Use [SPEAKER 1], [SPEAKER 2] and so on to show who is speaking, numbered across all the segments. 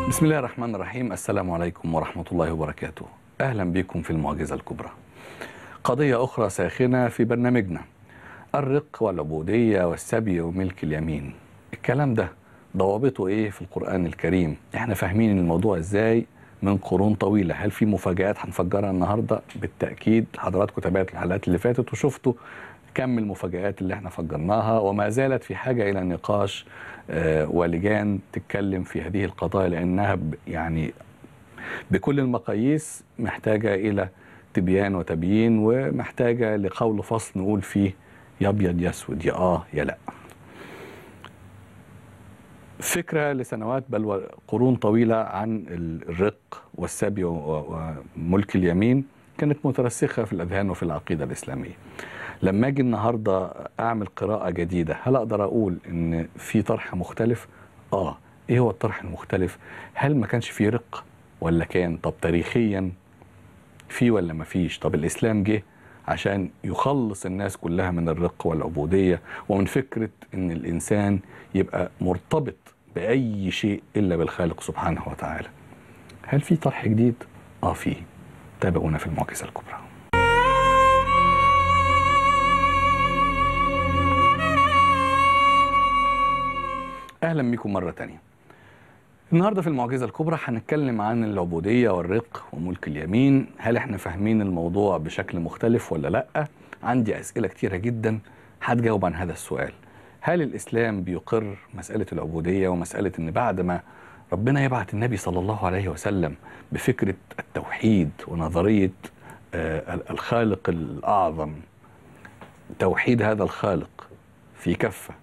[SPEAKER 1] بسم الله الرحمن الرحيم. السلام عليكم ورحمة الله وبركاته. أهلا بكم في المعجزة الكبرى. قضية أخرى ساخنة في برنامجنا: الرق والعبودية والسبي وملك اليمين. الكلام ده ضوابطه إيه في القرآن الكريم؟ إحنا فاهمين الموضوع إزاي من قرون طويلة؟ هل في مفاجآت هنفجرها النهاردة؟ بالتأكيد حضراتكم تابعتوا الحلقات اللي فاتت وشفتوا كم المفاجآت اللي احنا فجرناها، وما زالت في حاجة إلى نقاش ولجان تتكلم في هذه القضايا، لأنها يعني بكل المقاييس محتاجة إلى تبيان وتبيين، ومحتاجة لقول فصل نقول فيه يا أبيض يا أسود، يا يا لا. فكرة لسنوات بل قرون طويلة عن الرق والسبي وملك اليمين كانت مترسخة في الأذهان وفي العقيدة الإسلامية. لما أجي النهاردة أعمل قراءة جديدة، هل أقدر أقول إن في طرح مختلف؟ إيه هو الطرح المختلف؟ هل ما كانش فيه رق ولا كان؟ طب تاريخيا في ولا ما فيش؟ طب الإسلام جه عشان يخلص الناس كلها من الرق والعبودية ومن فكرة إن الإنسان يبقى مرتبط بأي شيء إلا بالخالق سبحانه وتعالى. هل في طرح جديد؟ فيه. تابعونا في المعجزة الكبرى. أهلا بكم مرة تانية. النهاردة في المعجزة الكبرى هنتكلم عن العبودية والرق وملك اليمين. هل احنا فاهمين الموضوع بشكل مختلف ولا لأ؟ عندي أسئلة كتيرة جدا هتجاوب عن هذا السؤال. هل الإسلام بيقر مسألة العبودية ومسألة إن بعد ما ربنا يبعث النبي صلى الله عليه وسلم بفكرة التوحيد ونظرية الخالق الأعظم، توحيد هذا الخالق في كفة،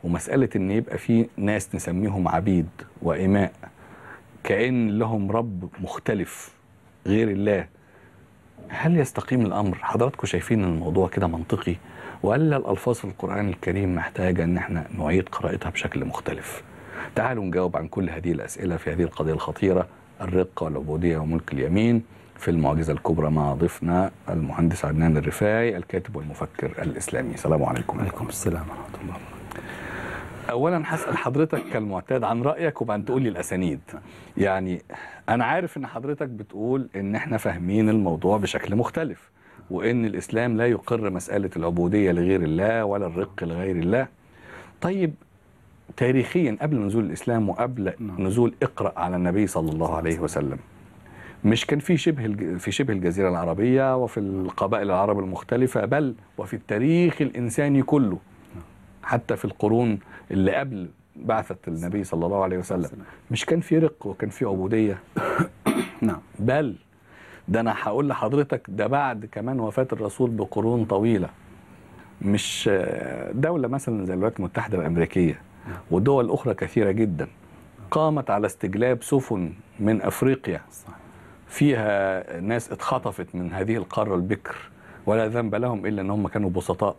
[SPEAKER 1] ومسألة إن يبقى في ناس نسميهم عبيد وإماء كأن لهم رب مختلف غير الله، هل يستقيم الأمر؟ حضراتكم شايفين الموضوع كده منطقي ولا الألفاظ في القرآن الكريم محتاجة إن احنا نعيد قراءتها بشكل مختلف؟ تعالوا نجاوب عن كل هذه الأسئلة في هذه القضية الخطيرة: الرق والعبودية وملك اليمين، في المعجزة الكبرى مع ضيفنا المهندس عدنان الرفاعي، الكاتب والمفكر الإسلامي. السلام عليكم.
[SPEAKER 2] وعليكم السلام ورحمة الله.
[SPEAKER 1] أولا هسأل حضرتك كالمعتاد عن رأيك وبعدين تقول لي الأسانيد. يعني أنا عارف إن حضرتك بتقول إن إحنا فاهمين الموضوع بشكل مختلف، وإن الإسلام لا يقر مسألة العبودية لغير الله ولا الرق لغير الله. طيب تاريخيا قبل نزول الإسلام وقبل نزول اقرأ على النبي صلى الله عليه وسلم، مش كان في شبه الجزيرة العربية وفي القبائل العرب المختلفة، بل وفي التاريخ الإنساني كله، حتى في القرون اللي قبل بعثة النبي صلى الله عليه وسلم، مش كان في رق وكان في عبودية؟
[SPEAKER 2] نعم.
[SPEAKER 1] بل ده أنا هقول لحضرتك ده بعد كمان وفاة الرسول بقرون طويلة. مش دولة مثلا زي الولايات المتحدة الأمريكية ودول أخرى كثيرة جدا قامت على استجلاب سفن من أفريقيا فيها ناس اتخطفت من هذه القارة البكر ولا ذنب لهم إلا أنهم كانوا بسطاء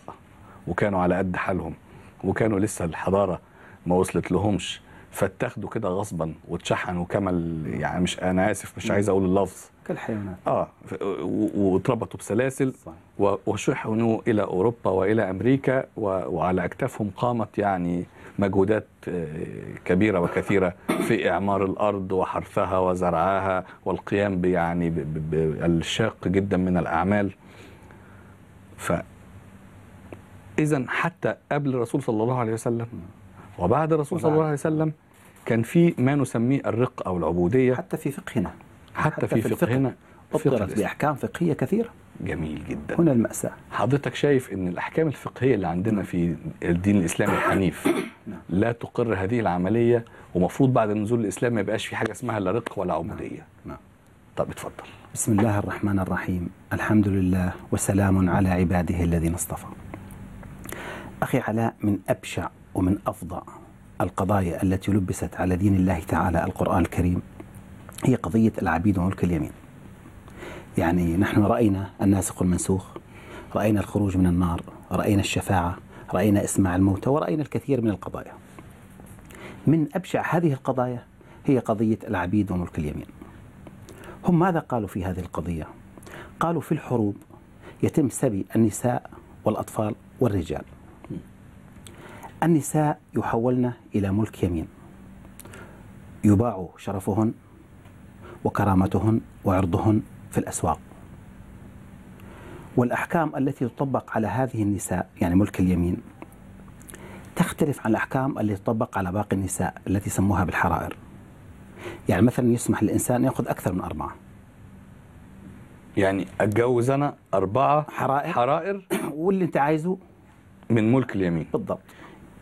[SPEAKER 1] وكانوا على قد حالهم وكانوا لسه الحضارة ما وصلت لهمش، فاتخذوا كده غصبا واتشحنوا كما يعني مش، أنا آسف مش عايز أقول اللفظ،
[SPEAKER 2] كالحيوانات.
[SPEAKER 1] واتربطوا بسلاسل وشحنوا إلى أوروبا وإلى أمريكا، وعلى أكتافهم قامت يعني مجهودات كبيرة وكثيرة في إعمار الأرض وحرثها وزرعها والقيام يعني بالشاق جدا من الأعمال. إذن حتى قبل الرسول صلى الله عليه وسلم وبعد الرسول صلى الله عليه وسلم كان في ما نسميه الرق أو العبودية.
[SPEAKER 2] حتى في فقهنا،
[SPEAKER 1] حتى في فقهنا
[SPEAKER 2] أبطلت بأحكام فقهية كثيرة.
[SPEAKER 1] جميل جدا.
[SPEAKER 2] هنا المأساة.
[SPEAKER 1] حضرتك شايف أن الأحكام الفقهية اللي عندنا في الدين الإسلامي الحنيف لا تقر هذه العملية، ومفروض بعد نزول الإسلام ما يبقاش في حاجة اسمها لا رق ولا عبودية؟
[SPEAKER 2] نعم.
[SPEAKER 1] طب اتفضل.
[SPEAKER 2] بسم الله الرحمن الرحيم. الحمد لله وسلام على عباده الذين اصطفى. أخي علاء، من أبشع ومن أفظع القضايا التي لبست على دين الله تعالى القرآن الكريم هي قضية العبيد وملك اليمين. يعني نحن رأينا الناسخ والمنسوخ، رأينا الخروج من النار، رأينا الشفاعة، رأينا إسماع الموتى، ورأينا الكثير من القضايا. من أبشع هذه القضايا هي قضية العبيد وملك اليمين. هم ماذا قالوا في هذه القضية؟ قالوا في الحروب يتم سبي النساء والأطفال والرجال. النساء يحولن إلى ملك يمين، يباع شرفهن وكرامتهن وعرضهن في الأسواق. والأحكام التي تطبق على هذه النساء يعني ملك اليمين تختلف عن الأحكام التي تطبق على باقي النساء التي سموها بالحرائر. يعني مثلا يسمح للإنسان أن يأخذ أكثر من 4.
[SPEAKER 1] يعني أتجوز أنا 4 حرائر
[SPEAKER 2] واللي أنت عايزه
[SPEAKER 1] من ملك اليمين.
[SPEAKER 2] بالضبط.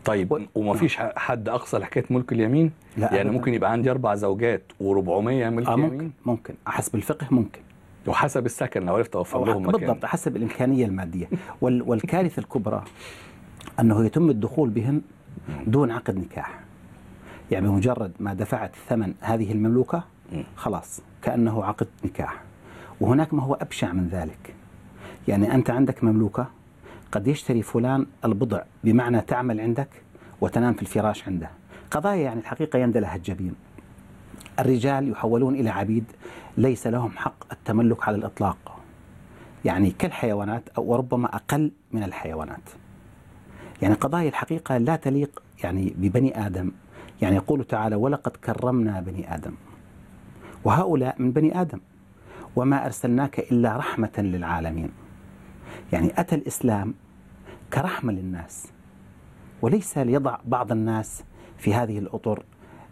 [SPEAKER 1] طيب ومفيش حد أقصى لحكاية ملك اليمين؟
[SPEAKER 2] لا
[SPEAKER 1] يعني ممكن يبقى عندي 4 زوجات و400 ملك يمين؟
[SPEAKER 2] ممكن حسب الفقه ممكن،
[SPEAKER 1] وحسب السكن لو عرفت أوفر لهم مكان.
[SPEAKER 2] بالضبط، حسب الإمكانية المادية. والكارثة الكبرى أنه يتم الدخول بهن دون عقد نكاح. يعني بمجرد ما دفعت ثمن هذه المملوكة خلاص كأنه عقد نكاح. وهناك ما هو أبشع من ذلك. يعني أنت عندك مملوكة، قد يشتري فلان البضع، بمعنى تعمل عندك وتنام في الفراش عنده. قضايا يعني الحقيقة يندلها الجبين. الرجال يحولون إلى عبيد ليس لهم حق التملك على الإطلاق، يعني كالحيوانات أو وربما أقل من الحيوانات. يعني قضايا الحقيقة لا تليق يعني ببني آدم. يعني يقول تعالى ولقد كرمنا بني آدم، وهؤلاء من بني آدم وما أرسلناك إلا رحمة للعالمين. يعني أتى الإسلام كرحمة للناس وليس ليضع بعض الناس في هذه الأطر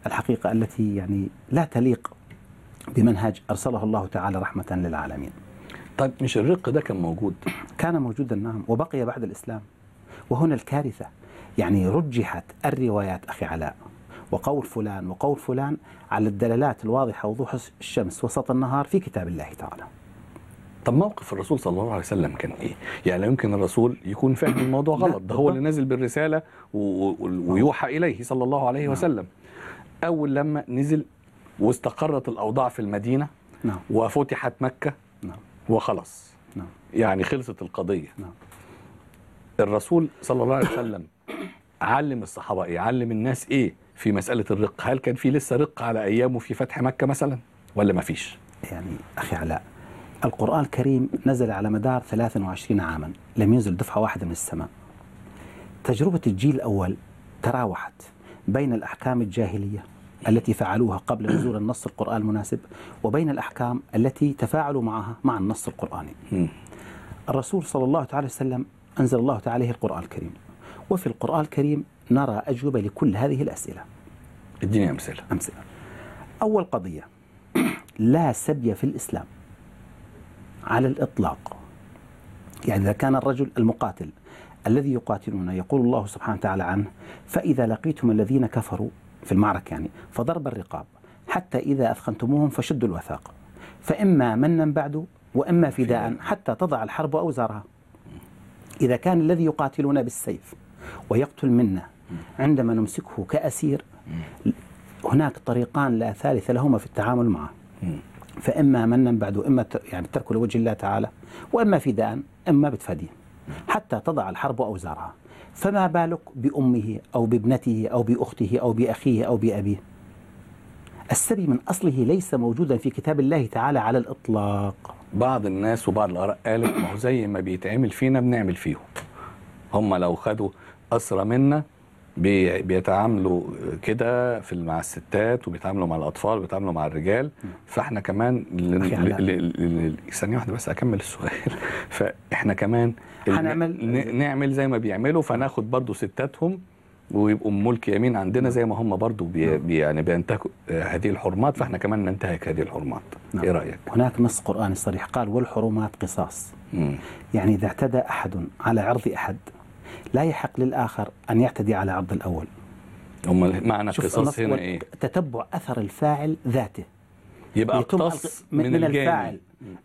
[SPEAKER 2] الحقيقة التي يعني لا تليق بمنهج أرسله الله تعالى رحمة للعالمين.
[SPEAKER 1] طيب مش الرق ده كان موجود؟
[SPEAKER 2] كان موجودا نعم، وبقي بعد الإسلام. وهنا الكارثة، يعني رجحت الروايات أخي علاء وقول فلان وقول فلان على الدلالات الواضحة وضوح الشمس وسط النهار في كتاب الله تعالى.
[SPEAKER 1] طب موقف الرسول صلى الله عليه وسلم كان ايه؟ يعني لا يمكن الرسول يكون فاهم الموضوع غلط، ده هو اللي نازل بالرسالة ويوحى إليه صلى الله عليه وسلم. أول لما نزل واستقرت الأوضاع في المدينة وفتحت مكة وخلص يعني خلصت القضية. الرسول صلى الله عليه وسلم علم الصحابة ايه؟ علم الناس ايه في مسألة الرق؟ هل كان في لسه رق على أيامه في فتح مكة مثلا ولا ما فيش؟
[SPEAKER 2] يعني أخي علاء القرآن الكريم نزل على مدار 23 عاما، لم ينزل دفعة واحدة من السماء. تجربة الجيل الأول تراوحت بين الأحكام الجاهلية التي فعلوها قبل نزول النص القرآن المناسب وبين الأحكام التي تفاعلوا معها مع النص القرآني. الرسول صلى الله عليه وسلم أنزل الله تعالى عليه القرآن الكريم، وفي القرآن الكريم نرى أجوبة لكل هذه الأسئلة.
[SPEAKER 1] اديني أمثلة.
[SPEAKER 2] أول قضية، لا سبي في الإسلام على الإطلاق. يعني إذا كان الرجل المقاتل الذي يقاتلون يقول الله سبحانه وتعالى عنه فإذا لقيتم الذين كفروا في المعركة يعني فضرب الرقاب حتى إذا أثخنتموهم فشدوا الوثاق فإما منا بعد وإما فداء حتى تضع الحرب أوزارها. إذا كان الذي يقاتلون بالسيف ويقتل منا عندما نمسكه كأسير هناك طريقان لا ثالث لهما في التعامل معه، فإما منا بعد وإما يعني ترك لوجه الله تعالى وإما فداء إما بتفديه حتى تضع الحرب أوزارها. فما بالك بأمه أو بابنته أو بأخته أو بأخيه أو بأبيه؟ السبي من أصله ليس موجودا في كتاب الله تعالى على الإطلاق.
[SPEAKER 1] بعض الناس وبعض الآراء قالت ما هو زي ما بيتعمل فينا بنعمل فيهم. هم لو خدوا أسرى منا بيتعاملوا كده مع الستات وبيتعاملوا مع الأطفال وبيتعاملوا مع الرجال، فإحنا كمان ثانية واحدة بس أكمل السؤال. فإحنا كمان نعمل زي ما بيعملوا، فناخد برضو ستاتهم ويبقوا ملك يمين عندنا زي ما هم برضو يعني بينتهكوا هذه الحرمات، فإحنا كمان ننتهك هذه الحرمات. إيه رأيك؟
[SPEAKER 2] هناك نص قرآني صريح قال والحرمات قصاص. يعني إذا اعتدى أحد على عرض أحد لا يحق للآخر أن يعتدي على عرض الأول.
[SPEAKER 1] معنى القصاص هنا إيه؟
[SPEAKER 2] تتبع أثر الفاعل ذاته،
[SPEAKER 1] يبقى اقتص من
[SPEAKER 2] الفاعل.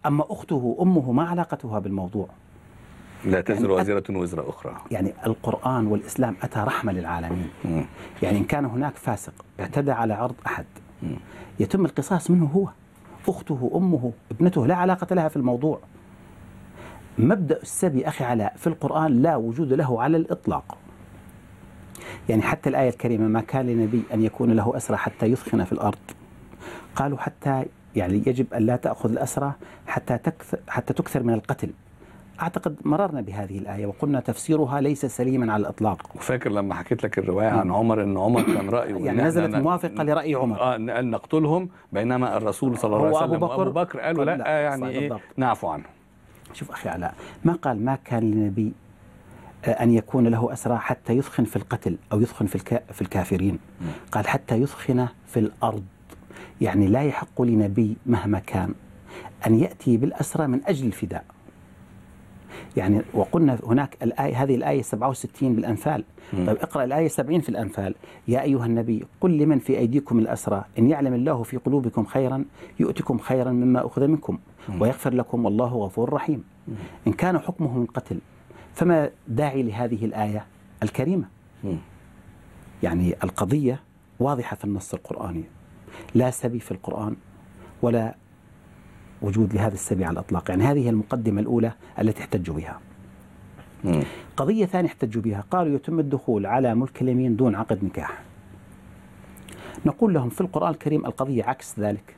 [SPEAKER 2] أما أخته أمه ما علاقتها بالموضوع،
[SPEAKER 1] لا تزر وازرة وزر أخرى.
[SPEAKER 2] يعني القرآن والإسلام أتى رحمة للعالمين. يعني إن كان هناك فاسق اعتدى على عرض أحد يتم القصاص منه هو، أخته أمه ابنته لا علاقة لها في الموضوع. مبدأ السبي أخي علاء في القرآن لا وجود له على الإطلاق. يعني حتى الآية الكريمة ما كان لنبي أن يكون له أسرى حتى يثخن في الأرض، قالوا حتى يعني يجب أن لا تأخذ الأسرى حتى تكثر من القتل أعتقد مررنا بهذه الآية وقلنا تفسيرها ليس سليما على الإطلاق.
[SPEAKER 1] وفاكر لما حكيت لك الرواية عن عمر أن عمر كان رأيه
[SPEAKER 2] يعني نزلت موافقة لرأي عمر،
[SPEAKER 1] قال نقتلهم، بينما الرسول صلى الله عليه وسلم وأبو بكر قالوا لا يعني إيه نعفو عنه.
[SPEAKER 2] شوف أخي علاء، ما قال ما كان للنبي أن يكون له أسرى حتى يثخن في القتل أو يثخن في الكافرين، قال حتى يثخن في الأرض. يعني لا يحق لنبي مهما كان أن يأتي بالأسرى من أجل الفداء. يعني وقلنا هناك الآية، هذه الآية 67 بالأنفال. طيب اقرأ الآية 70 في الأنفال: يا أيها النبي قل لمن في أيديكم الأسرى إن يعلم الله في قلوبكم خيرا يؤتكم خيرا مما أخذ منكم ويغفر لكم والله غفور رحيم. إن كان حكمهم القتل فما داعي لهذه الآية الكريمة؟ يعني القضية واضحة في النص القرآني، لا سبي في القرآن ولا وجود لهذا السبي على الإطلاق. يعني هذه المقدمة الأولى التي احتجوا بها. قضية ثانية احتجوا بها، قالوا يتم الدخول على ملك اليمين دون عقد نكاح. نقول لهم في القرآن الكريم القضية عكس ذلك.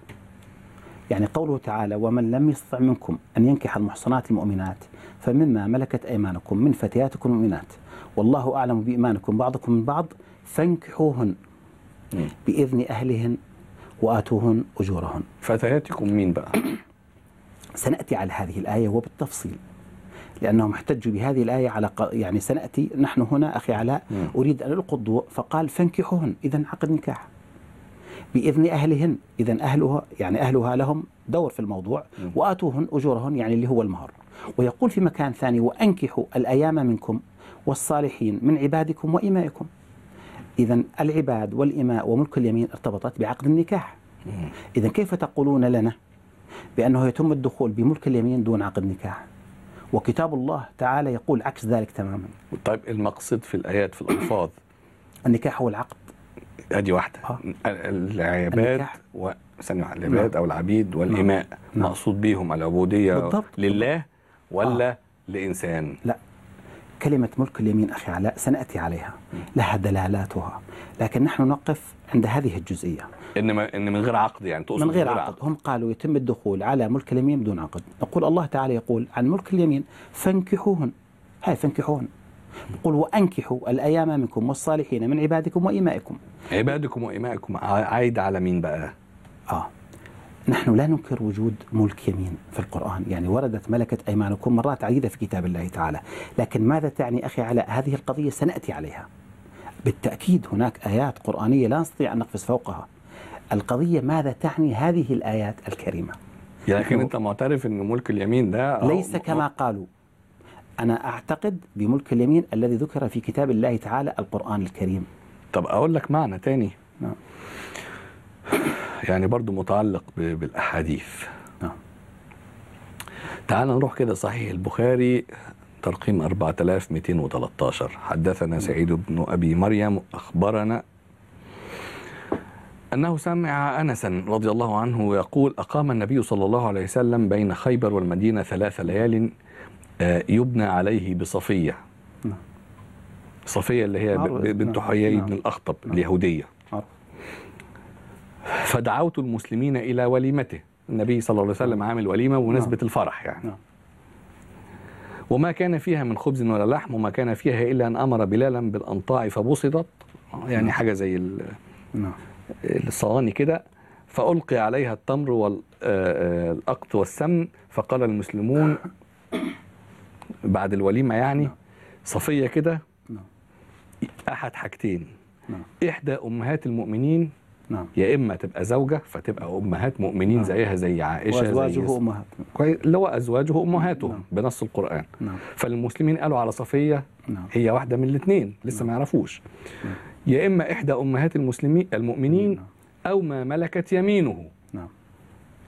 [SPEAKER 2] يعني قوله تعالى: ومن لم يستطع منكم أن ينكح المحصنات المؤمنات فمما ملكت أيمانكم من فتياتكم المؤمنات والله أعلم بإيمانكم بعضكم من بعض فانكحوهن بإذن أهلهن وآتوهن أجورهن.
[SPEAKER 1] فتياتكم مين بقى؟
[SPEAKER 2] سنأتي على هذه الآية وبالتفصيل، لأنهم احتجوا بهذه الآية على يعني سنأتي نحن هنا أخي علاء. أريد أن ألقي الضوء، فقال فانكحوهن، إذن عقد نكاح بإذن أهلهن، إذن أهلها يعني أهلها لهم دور في الموضوع، وآتوهن أجورهن يعني اللي هو المهر. ويقول في مكان ثاني: وأنكحوا الأيام منكم والصالحين من عبادكم وإمائكم. إذن العباد والإماء وملك اليمين ارتبطت بعقد النكاح. إذن كيف تقولون لنا بأنه يتم الدخول بملك اليمين دون عقد نكاح، وكتاب الله تعالى يقول عكس ذلك تماما؟
[SPEAKER 1] طيب المقصد في الآيات في الألفاظ
[SPEAKER 2] النكاح هو العقد.
[SPEAKER 1] أدي واحدة. العباد العباد أو العبيد والإماء مقصود بهم العبودية بالضبط. لله ولا لإنسان؟
[SPEAKER 2] لا، كلمة ملك اليمين أخي علاء سنأتي عليها، لها دلالاتها، لكن نحن نقف عند هذه الجزئية
[SPEAKER 1] إن من غير عقد. يعني تقصد
[SPEAKER 2] من غير عقد. هم قالوا يتم الدخول على ملك اليمين بدون عقد. نقول الله تعالى يقول عن ملك اليمين فانكحوهن، هاي فانكحوهن. يقول وأنكحوا الأيام منكم والصالحين من عبادكم وإمائكم.
[SPEAKER 1] عبادكم وإمائكم عايد على مين بقى؟
[SPEAKER 2] نحن لا ننكر وجود ملك يمين في القرآن، يعني وردت ملكة أيمانكم مرات عديدة في كتاب الله تعالى، لكن ماذا تعني أخي علاء؟ هذه القضية سنأتي عليها بالتأكيد. هناك آيات قرآنية لا نستطيع أن نقفز فوقها. القضية ماذا تعني هذه الآيات الكريمة؟
[SPEAKER 1] لكن أنت معترف أن ملك اليمين ده
[SPEAKER 2] ليس كما قالوا. أنا أعتقد بملك اليمين الذي ذكر في كتاب الله تعالى القرآن الكريم.
[SPEAKER 1] طب أقول لك معنى تاني يعني برضو متعلق بالأحاديث. تعال نروح كده صحيح البخاري ترقيم 4213. حدثنا سعيد بن أبي مريم أخبرنا أنه سمع أنسا رضي الله عنه يقول: أقام النبي صلى الله عليه وسلم بين خيبر والمدينة 3 ليال يبنى عليه بصفية. صفية اللي هي بنت حيي بن الأخطب اليهودية. فدعوت المسلمين إلى وليمته. النبي صلى الله عليه وسلم عامل وليمة بمناسبة الفرح يعني. وما كان فيها من خبز ولا لحم، وما كان فيها إلا أن أمر بلالا بالأنطاع فبسطت، يعني حاجة زي الصواني كده، فألقي عليها التمر والأقط والسمن. فقال المسلمون بعد الوليمة يعني صفية كده أحد حاجتين: إحدى أمهات المؤمنين، يا إما تبقى زوجة فتبقى أمهات مؤمنين زيها زي عائشة،
[SPEAKER 2] وأزواجه أمهات،
[SPEAKER 1] اللي هو أزواجه أمهاتهم بنص القرآن. فالمسلمين قالوا على صفية هي واحدة من الاثنين، لسه ما يعرفوش. يا إما إحدى أمهات المؤمنين أو ما ملكت يمينه،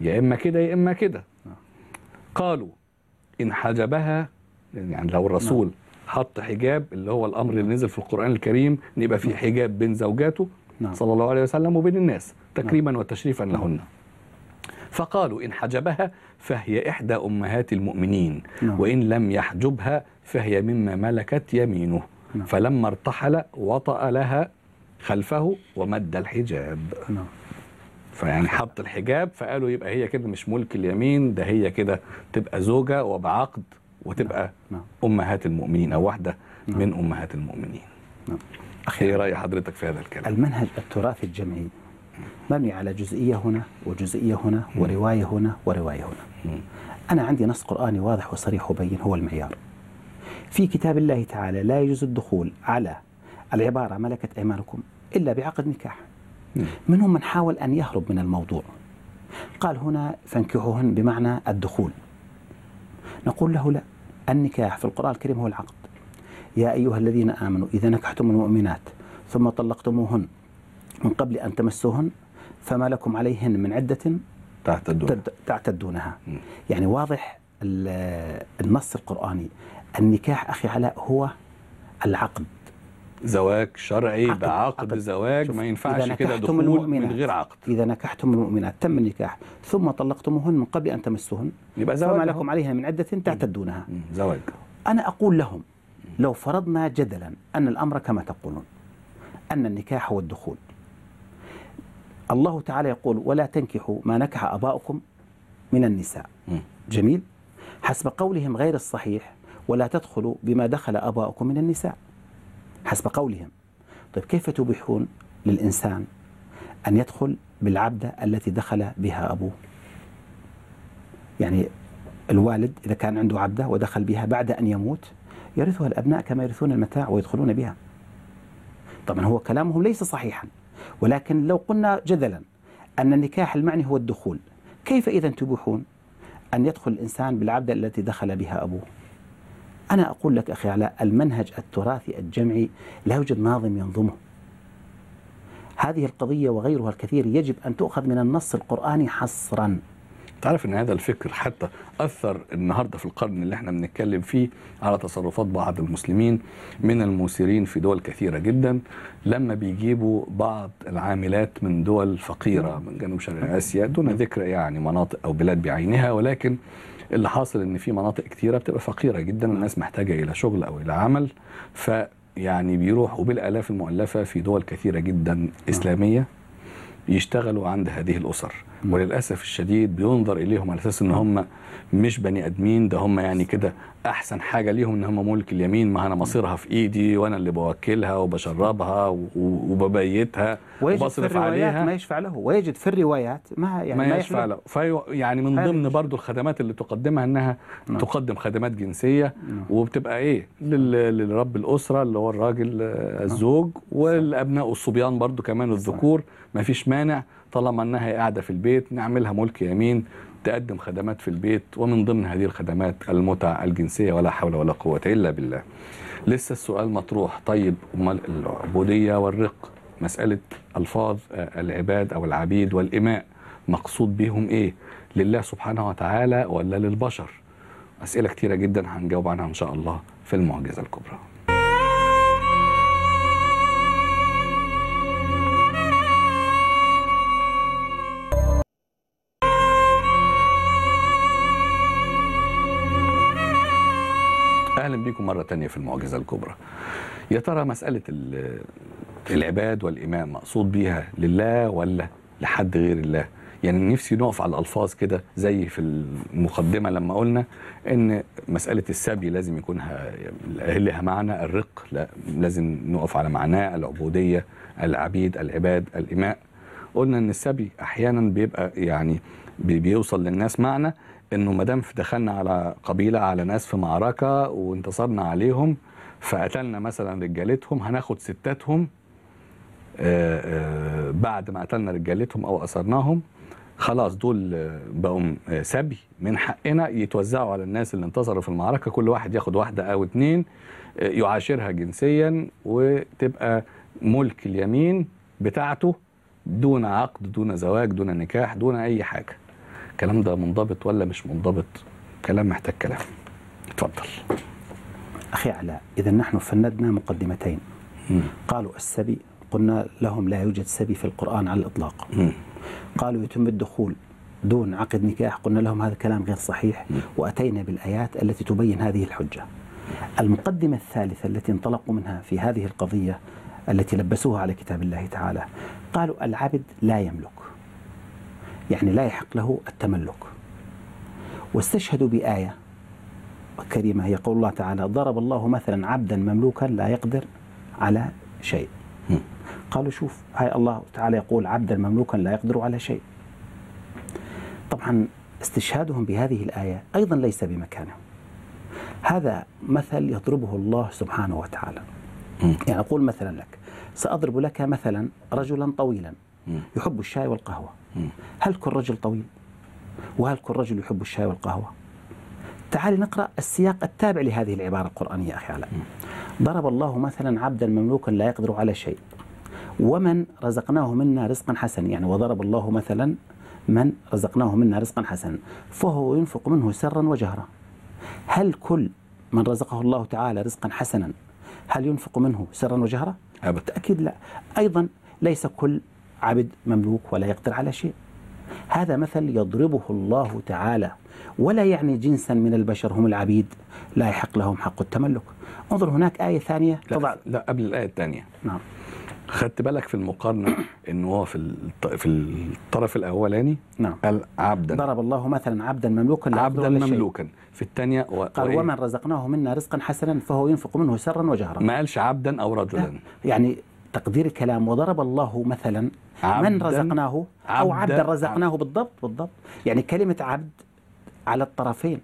[SPEAKER 1] يا إما كده يا إما كده. قالوا إن حجبها، يعني لو الرسول حط حجاب، اللي هو الأمر اللي نزل في القرآن الكريم، ان يبقى في حجاب بين زوجاته صلى الله عليه وسلم وبين الناس تكريما وتشريفا لهن. فقالوا إن حجبها فهي إحدى أمهات المؤمنين، وإن لم يحجبها فهي مما ملكت يمينه. فلما ارتحل وطأ لها خلفه ومد الحجاب. فيعني حط الحجاب، فقالوا يبقى هي كده مش ملك اليمين، ده هي كده تبقى زوجة وبعقد وتبقى
[SPEAKER 2] نعم.
[SPEAKER 1] أمهات المؤمنين أو واحدة
[SPEAKER 2] نعم.
[SPEAKER 1] من أمهات المؤمنين.
[SPEAKER 2] نعم.
[SPEAKER 1] إيه رأي حضرتك في هذا الكلام؟
[SPEAKER 2] المنهج التراثي الجمعي مبني على جزئية هنا وجزئية هنا ورواية هنا ورواية هنا. أنا عندي نص قرآني واضح وصريح وبين هو المعيار. في كتاب الله تعالى لا يجوز الدخول على العبارة ملكت أيمانكم إلا بعقد نكاح. منهم من حاول أن يهرب من الموضوع، قال هنا فانكحوهن بمعنى الدخول. نقول له لا، النكاح في القرآن الكريم هو العقد. يا أيها الذين آمنوا إذا نكحتم المؤمنات ثم طلقتموهن من قبل أن تمسوهن فما لكم عليهن من عدة تعتدونها. يعني واضح النص القرآني. النكاح أخي علاء هو العقد،
[SPEAKER 1] زواج شرعي بعقد زواج، ما ينفعش كده دخول من غير عقد.
[SPEAKER 2] إذا نكحتم المؤمنات تم النكاح ثم طلقتموهن من قبل أن تمسوهن
[SPEAKER 1] يبقى زواج،
[SPEAKER 2] فما لكم عليها من عدة تعتدونها.
[SPEAKER 1] زواج.
[SPEAKER 2] أنا أقول لهم لو فرضنا جدلا أن الأمر كما تقولون، أن النكاح هو الدخول، الله تعالى يقول ولا تنكحوا ما نكح آباؤكم من النساء. جميل. حسب قولهم غير الصحيح ولا تدخلوا بما دخل آباؤكم من النساء، حسب قولهم. طيب كيف تبيحون للإنسان أن يدخل بالعبدة التي دخل بها أبوه؟ يعني الوالد إذا كان عنده عبدة ودخل بها بعد أن يموت يرثها الأبناء كما يرثون المتاع ويدخلون بها. طبعا هو كلامهم ليس صحيحا، ولكن لو قلنا جدلا أن النكاح المعني هو الدخول، كيف إذا تبيحون أن يدخل الإنسان بالعبدة التي دخل بها أبوه؟ أنا أقول لك أخي علاء، المنهج التراثي الجمعي لا يوجد ناظم ينظمه. هذه القضية وغيرها الكثير يجب أن تؤخذ من النص القرآني حصرا.
[SPEAKER 1] تعرف أن هذا الفكر حتى أثر النهاردة في القرن اللي احنا بنتكلم فيه على تصرفات بعض المسلمين من المثيرين في دول كثيرة جدا، لما بيجيبوا بعض العاملات من دول فقيرة من جنوب شرق آسيا دون ذكر يعني مناطق أو بلاد بعينها، ولكن اللي حاصل ان في مناطق كتيرة بتبقى فقيرة جدا، الناس محتاجة الى شغل او الى عمل، فيعني بيروحوا بالالاف المؤلفة في دول كثيرة جدا اسلامية يشتغلوا عند هذه الاسر، وللاسف الشديد بينظر اليهم على اساس ان هم مش بني ادمين، ده هم يعني كده احسن حاجة ليهم ان هم ملك اليمين، ما انا مصيرها في ايدي وانا اللي بوكلها وبشربها وببيتها وبصرف عليها.
[SPEAKER 2] ما يشفع له، ويجد في الروايات ما
[SPEAKER 1] يشفع له. يعني من ضمن برضو الخدمات اللي تقدمها انها تقدم خدمات جنسية، وبتبقى ايه للرب الاسرة اللي هو الراجل الزوج، والابناء والصبيان برضو كمان الذكور، ما فيش مانع طالما انها قاعدة في البيت نعملها ملك يمين تقدم خدمات في البيت، ومن ضمن هذه الخدمات المتع الجنسية. ولا حول ولا قوة إلا بالله. لسه السؤال مطروح، طيب أمال العبودية والرق، مسألة ألفاظ العباد أو العبيد والإماء مقصود بهم إيه؟ لله سبحانه وتعالى ولا للبشر؟ أسئلة كتيرة جدا هنجاوب عنها إن شاء الله في المعجزة الكبرى. أهلا بكم مرة تانية في المعجزة الكبرى. يا ترى مسألة العباد والإماء مقصود بيها لله ولا لحد غير الله؟ يعني نفسي نقف على الألفاظ كده زي في المقدمة لما قلنا إن مسألة السبي لازم يكون لها معنى، الرق لا لازم نقف على معناه، العبودية، العبيد، العباد، الإماء. قلنا إن السبي أحيانا بيبقى يعني بيوصل للناس معنى انه ما دام دخلنا على قبيله، على ناس في معركه وانتصرنا عليهم فقتلنا مثلا رجالتهم، هناخد ستاتهم بعد ما قتلنا رجالتهم او اسرناهم، خلاص دول بقوا سبي، من حقنا يتوزعوا على الناس اللي انتصروا في المعركه، كل واحد ياخد واحده او اتنين يعاشرها جنسيا وتبقى ملك اليمين بتاعته دون عقد، دون زواج، دون نكاح، دون اي حاجه. الكلام ده منضبط ولا مش منضبط؟ كلام محتاج كلام. اتفضل.
[SPEAKER 2] أخي علاء، إذا نحن فندنا مقدمتين. قالوا السبي، قلنا لهم لا يوجد سبي في القرآن على الإطلاق. قالوا يتم الدخول دون عقد نكاح، قلنا لهم هذا كلام غير صحيح، وأتينا بالآيات التي تبين هذه الحجة. المقدمة الثالثة التي انطلقوا منها في هذه القضية التي لبسوها على كتاب الله تعالى، قالوا العبد لا يملك، يعني لا يحق له التملك، واستشهدوا بآية كريمة هي قول الله تعالى: ضرب الله مثلا عبدا مملوكا لا يقدر على شيء. قالوا شوف، هاي الله تعالى يقول عبدا مملوكا لا يقدر على شيء. طبعا استشهادهم بهذه الآية أيضا ليس بمكانه. هذا مثل يضربه الله سبحانه وتعالى. يعني أقول مثلا لك، سأضرب لك مثلا رجلا طويلا يحب الشاي والقهوة. هل كل رجل طويل؟ وهل كل رجل يحب الشاي والقهوة؟ تعال نقرأ السياق التابع لهذه العبارة القرآنية أخي علاء. ضرب الله مثلا عبدا مملوكا لا يقدر على شيء ومن رزقناه منا رزقا حسنا. يعني وضرب الله مثلا من رزقناه منا رزقا حسنا فهو ينفق منه سرا وجهرا. هل كل من رزقه الله تعالى رزقا حسنا هل ينفق منه سرا وجهرا؟ بالتأكيد لا. أيضا ليس كل عبد مملوك ولا يقدر على شيء. هذا مثل يضربه الله تعالى، ولا يعني جنسا من البشر هم العبيد لا يحق لهم حق التملك. انظر هناك آية ثانية
[SPEAKER 1] لا قبل الآية الثانية.
[SPEAKER 2] نعم.
[SPEAKER 1] خدت بالك في المقارنة إنه هو في الطرف الأولاني
[SPEAKER 2] نعم
[SPEAKER 1] قال عبدا،
[SPEAKER 2] ضرب الله مثلا عبدا مملوكا لا
[SPEAKER 1] عبدا مملوكا. في الثانية
[SPEAKER 2] قال ومن رزقناه منا رزقا حسنا فهو ينفق منه سرا وجهرا.
[SPEAKER 1] ما قالش عبدا أو رجلا.
[SPEAKER 2] يعني تقدير الكلام وضرب الله مثلا من رزقناه أو عبدا رزقناه. بالضبط. يعني كلمة عبد على الطرفين.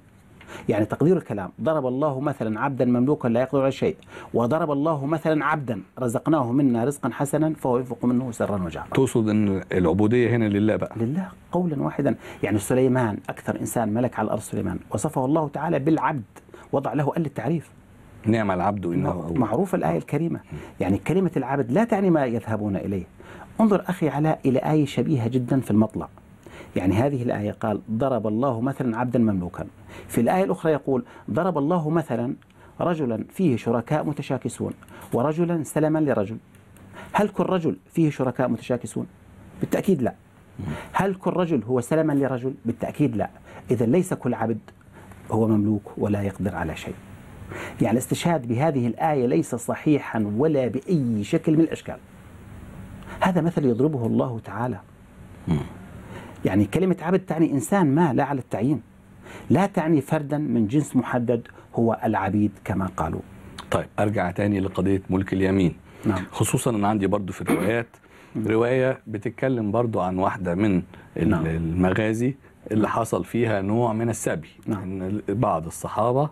[SPEAKER 2] يعني تقدير الكلام ضرب الله مثلا عبدا مملوكا لا يقدر على شيء، وضرب الله مثلا عبدا رزقناه منا رزقا حسنا فهو ينفق منه سرا وجهرا.
[SPEAKER 1] تقصد ان العبودية هنا لله بقى؟
[SPEAKER 2] لله قولا واحدا. يعني سليمان أكثر إنسان ملك على الأرض سليمان، وصفه الله تعالى بالعبد، وضع له ال التعريف.
[SPEAKER 1] نعم العبد إنه
[SPEAKER 2] معروف الآية الكريمة. يعني كلمة العبد لا تعني ما يذهبون إليه. انظر أخي علاء إلى آية شبيهة جدا في المطلع. يعني هذه الآية قال ضرب الله مثلا عبدا مملوكا، في الآية الأخرى يقول ضرب الله مثلا رجلا فيه شركاء متشاكسون ورجلا سلما لرجل. هل كل رجل فيه شركاء متشاكسون؟ بالتأكيد لا. هل كل رجل هو سلما لرجل؟ بالتأكيد لا. إذا ليس كل عبد هو مملوك ولا يقدر على شيء. يعني الاستشهاد بهذه الآية ليس صحيحا ولا بأي شكل من الأشكال. هذا مثل يضربه الله تعالى. يعني كلمة عبد تعني إنسان ما، لا على التعيين، لا تعني فردا من جنس محدد هو العبيد كما قالوا.
[SPEAKER 1] طيب أرجع تاني لقضية ملك اليمين.
[SPEAKER 2] نعم.
[SPEAKER 1] خصوصا أن عندي برضو في الروايات رواية بتتكلم برضو عن واحدة من المغازي اللي حصل فيها نوع من السبي. إن بعض الصحابة